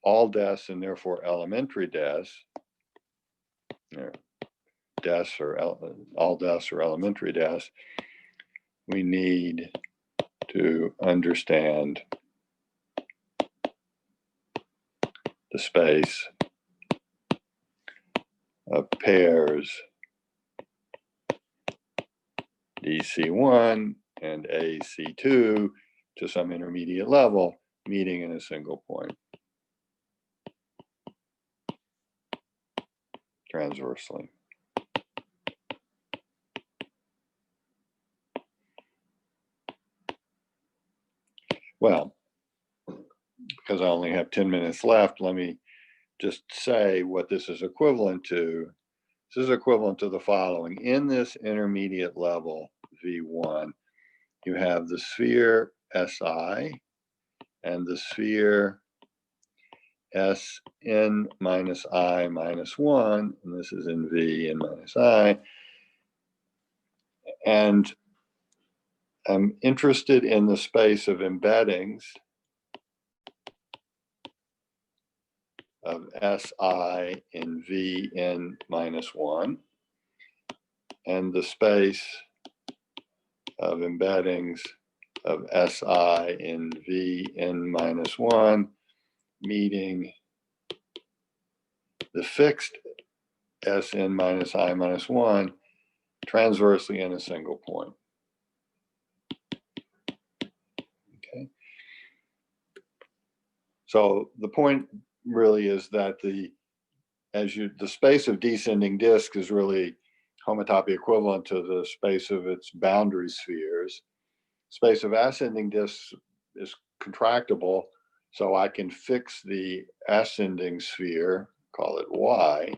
[SPEAKER 1] all deaths and therefore elementary deaths, all deaths or elementary deaths, we need to understand the space of pairs DC1 and AC2 to some intermediate level, meeting in a single point transversely. Well, because I only have 10 minutes left, let me just say what this is equivalent to This is equivalent to the following. In this intermediate level, V1, you have the sphere SI and the sphere Sn minus I minus 1, and this is in V n minus I. And I'm interested in the space of embeddings of Si in Vn minus 1, and the space of embeddings of Si in Vn minus 1, meeting the fixed Sn minus I minus 1 transversely in a single point. Okay. So the point really is that the space of descending disk is really homotopy equivalent to the space of its boundary spheres. Space of ascending disks is contractible, so I can fix the ascending sphere, call it Y.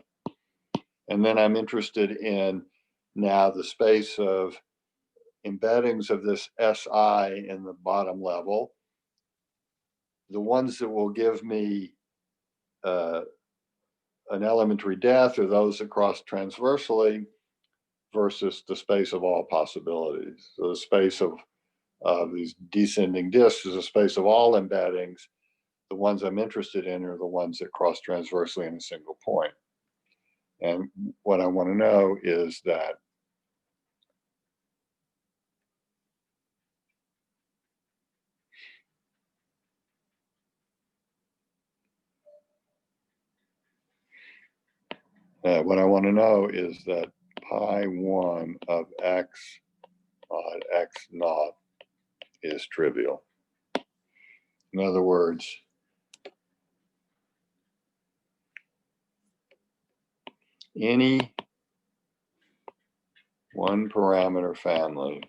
[SPEAKER 1] And then I'm interested in now the space of embeddings of this Si in the bottom level, the ones that will give me an elementary depth are those that cross transversally versus the space of all possibilities. So the space of these descending disks is a space of all embeddings. The ones I'm interested in are the ones that cross transversely in a single point. And what I want to know is that pi 1 of x mod x naught is trivial. In other words, any one parameter family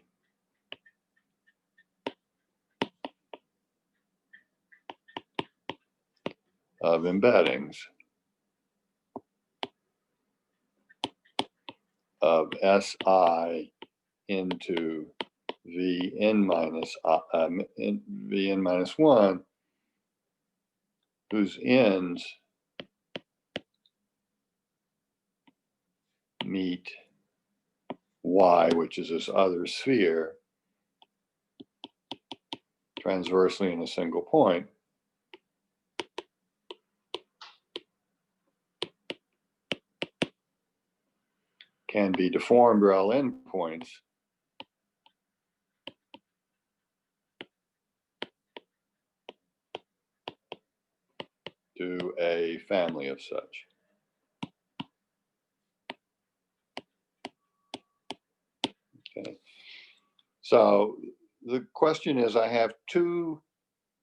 [SPEAKER 1] of embeddings of Si into Vn minus 1, whose ends meet Y, which is this other sphere, transversely in a single point, can be deformed RL endpoints to a family of such. Okay. So the question is, I have two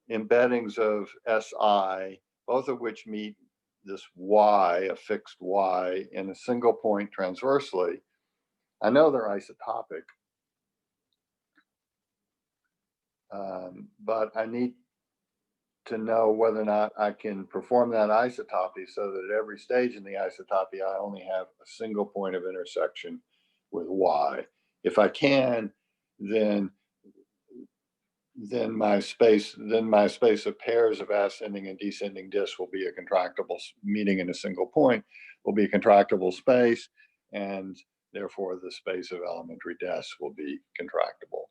[SPEAKER 1] embeddings of Si, both of which meet this Y, a fixed Y, in a single point transversely. I know they're isotopic, but I need to know whether or not I can perform that isotopy so that at every stage in the isotopy, I only have a single point of intersection with Y. If I can, then my space of pairs of ascending and descending disks will be a contractible, meeting in a single point will be a contractible space, and therefore the space of elementary desks will be contractible.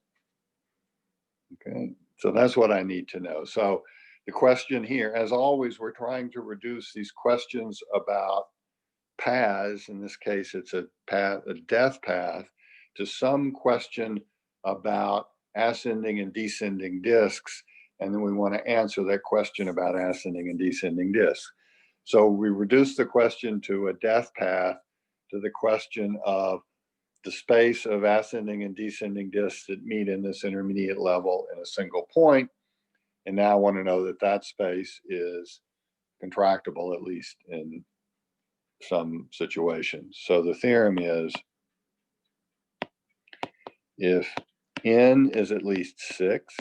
[SPEAKER 1] Okay, so that's what I need to know. So the question here, as always, we're trying to reduce these questions about paths, in this case it's a death path, to some question about ascending and descending disks, and then we want to answer that question about ascending and descending disks. So we reduce the question to a death path to the question of the space of ascending and descending disks that meet in this intermediate level in a single point. And now I want to know that that space is contractible, at least in some situations. So the theorem is, if n is at least 6,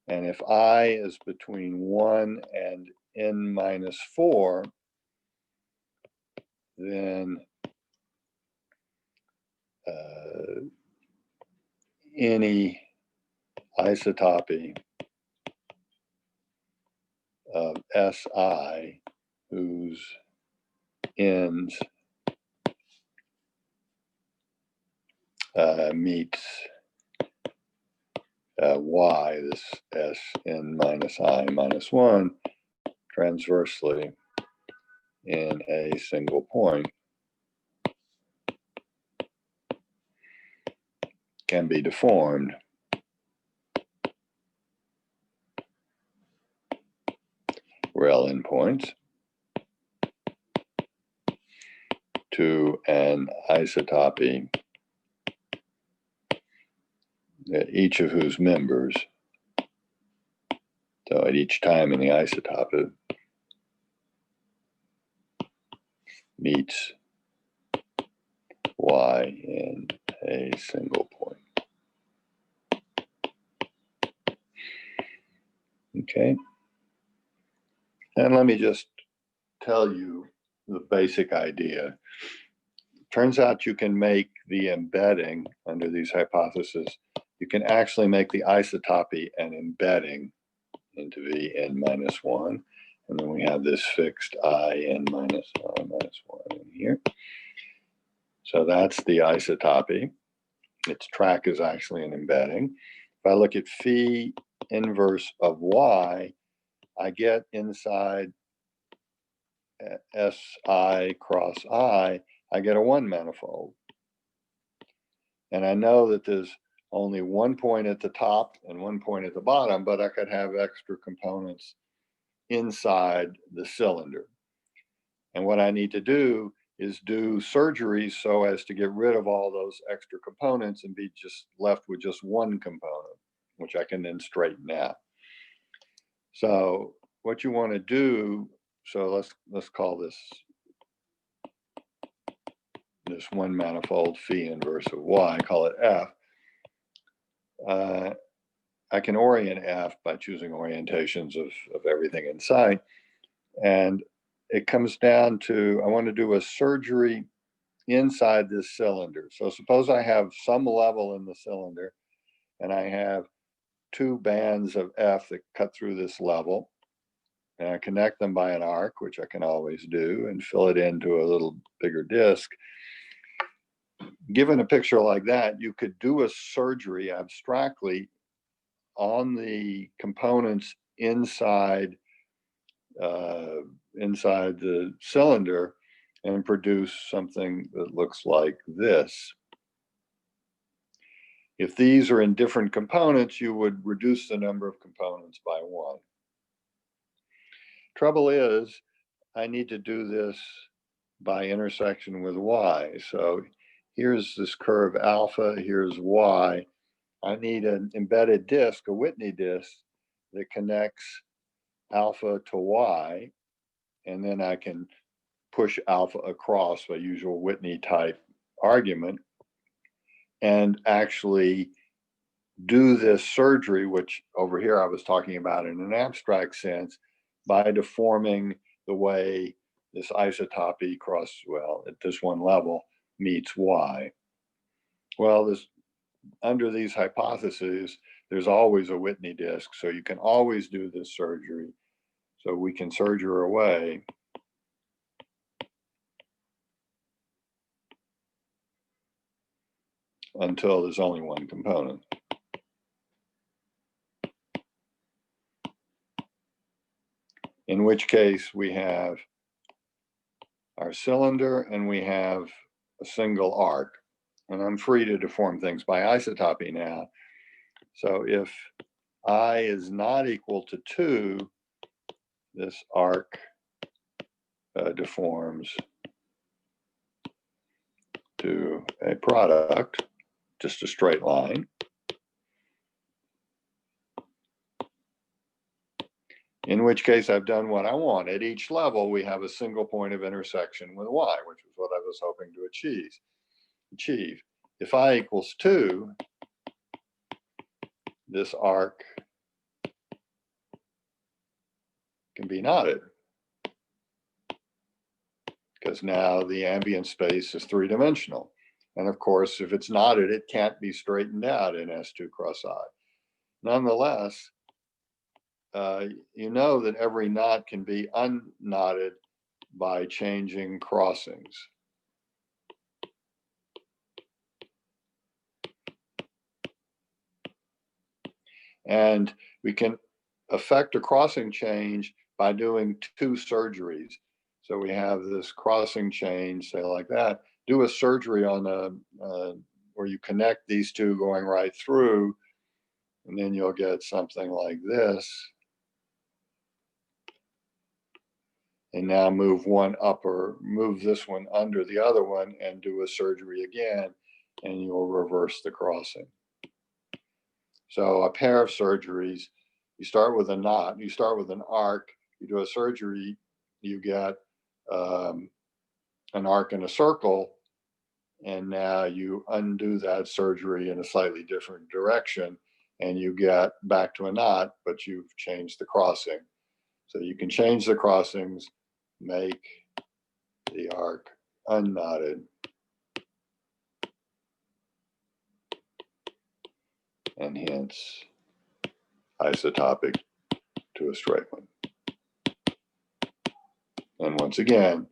[SPEAKER 1] and if I is between 1 and n minus 4, then any isotopy of Si whose ends meets Y, this Sn minus I minus 1, transversely in a single point, can be deformed rail endpoints to an isotopy, each of whose members, so at each time in the isotopy, meets Y in a single point. Okay. And let me just tell you the basic idea. Turns out you can make the embedding under these hypotheses. You can actually make the isotopy an embedding into Vn minus 1. And then we have this fixed In minus I minus 1 in here. So that's the isotopy. Its track is actually an embedding. If I look at phi inverse of Y, I get inside Si cross I get a 1 manifold. And I know that there's only 1 point at the top and 1 point at the bottom, but I could have extra components inside the cylinder. And what I need to do is do surgery so as to get rid of all those extra components and be just left with just one component, which I can then straighten out. So what you want to do, so let's call this 1 manifold phi inverse of Y, call it F. I can orient F by choosing orientations of everything in sight. And it comes down to, I want to do a surgery inside this cylinder. So suppose I have some level in the cylinder and I have 2 bands of F that cut through this level, and I connect them by an arc, which I can always do, and fill it into a little bigger disc. Given a picture like that, you could do a surgery abstractly on the components inside the cylinder and produce something that looks like this. If these are in different components, you would reduce the number of components by 1. Trouble is, I need to do this by intersection with Y. So here's this curve alpha, here's Y. I need an embedded disk, a Whitney disk, that connects alpha to Y, and then I can push alpha across by usual Whitney type argument and actually do this surgery, which over here I was talking about in an abstract sense, by deforming the way this isotopy cross, well, at this one level meets Y. Well, under these hypotheses, there's always a Whitney disk, so you can always do this surgery. So we can surgery away until there's only one component. In which case we have our cylinder and we have a single arc. And I'm free to deform things by isotopy now. So if I is not equal to 2, this arc deforms to a product, just a straight line. In which case I've done what I want. At each level, we have a single point of intersection with Y, which is what I was hoping to achieve. If I equals 2, this arc can be knotted because now the ambient space is 3-dimensional. And of course, if it's knotted, it can't be straightened out in S2 cross I. Nonetheless, you know that every knot can be unknotted by changing crossings. And we can affect a crossing change by doing two surgeries. So we have this crossing change, say like that, do a surgery on where you connect these two going right through, and then you'll get something like this. And now move one up or move this one under the other one and do a surgery again, and you'll reverse the crossing. So a pair of surgeries, you start with a knot, you start with an arc, you do a surgery, you get an arc in a circle, and now you undo that surgery in a slightly different direction, and you get back to a knot, but you've changed the crossing. So you can change the crossings, make the arc unknotted, and hence isotopic to a straight one. And once again,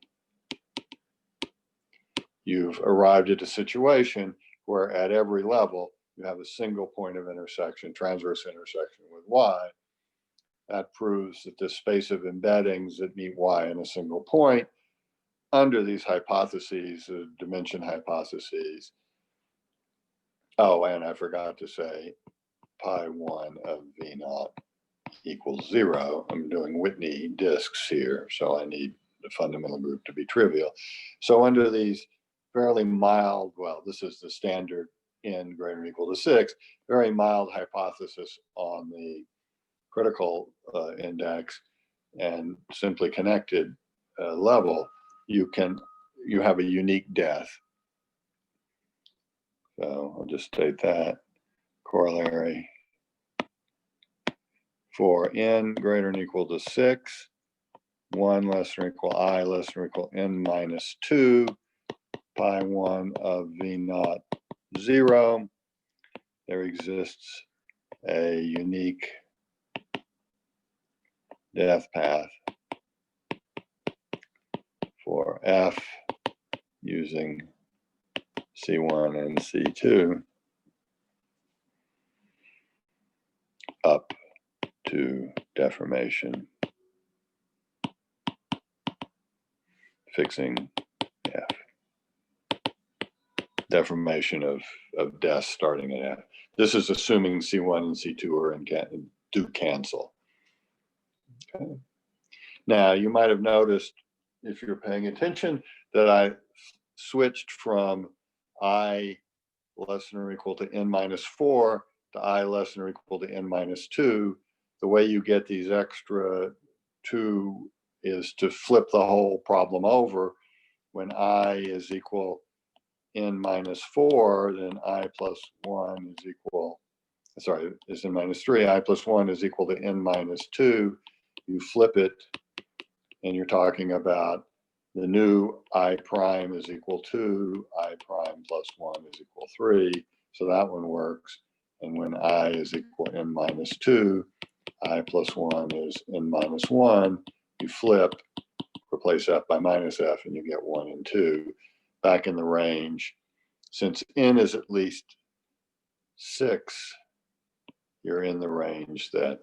[SPEAKER 1] you've arrived at a situation where at every level you have a single point of intersection, transverse intersection with Y. That proves that the space of embeddings that meet Y in a single point under these hypotheses, the dimension hypotheses. Oh, and I forgot to say pi 1 of V naught equals 0. I'm doing Whitney disks here, so I need the fundamental group to be trivial. So under these fairly mild, well, this is the standard n greater than or equal to 6, very mild hypothesis on the critical index and simply connected level, you have a unique death. So I'll just state that corollary for n greater than or equal to 6, 1 less than or equal I less than or equal n minus 2, pi 1 of V naught 0, there exists a unique death path for F using C1 and C2 up to deformation, fixing F. Deformation of death starting at F. This is assuming C1 and C2 are do cancel. Okay. Now, you might have noticed, if you're paying attention, that I switched from I less than or equal to n minus 4 to I less than or equal to n minus 2. The way you get these extra 2 is to flip the whole problem over. When I is equal n minus 4, then I plus 1 is equal, sorry, is n minus 3, I plus 1 is equal to n minus 2. You flip it, and you're talking about the new I prime is equal to I prime plus 1 is equal 3. So that one works. And when I is equal to n minus 2, I plus 1 is n minus 1. You flip, replace F by minus F, and you get 1 and 2 back in the range. Since n is at least 6, you're in the range that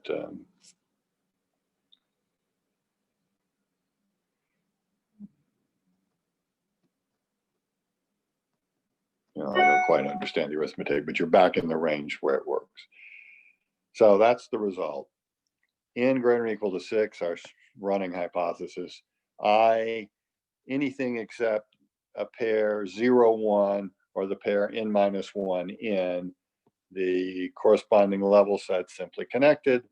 [SPEAKER 1] I don't quite understand the arithmetic, but you're back in the range where it works. So that's the result. N greater than or equal to 6, our running hypothesis. I, anything except a pair 0, 1, or the pair n minus 1 in the corresponding level set simply connected,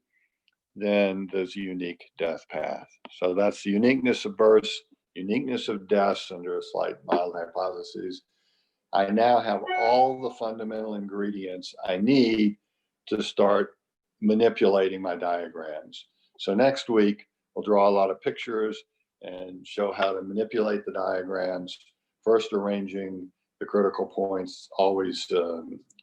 [SPEAKER 1] then there's a unique death path. So that's the uniqueness of births, uniqueness of deaths under a slight mild hypothesis. I now have all the fundamental ingredients I need to start manipulating my diagrams. So next week, we'll draw a lot of pictures and show how to manipulate the diagrams, first arranging the critical points always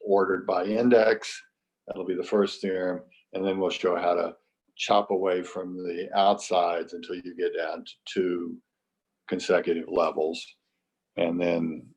[SPEAKER 1] ordered by index. That'll be the first theorem. And then we'll show how to chop away from the outsides until you get down to 2 consecutive levels. And then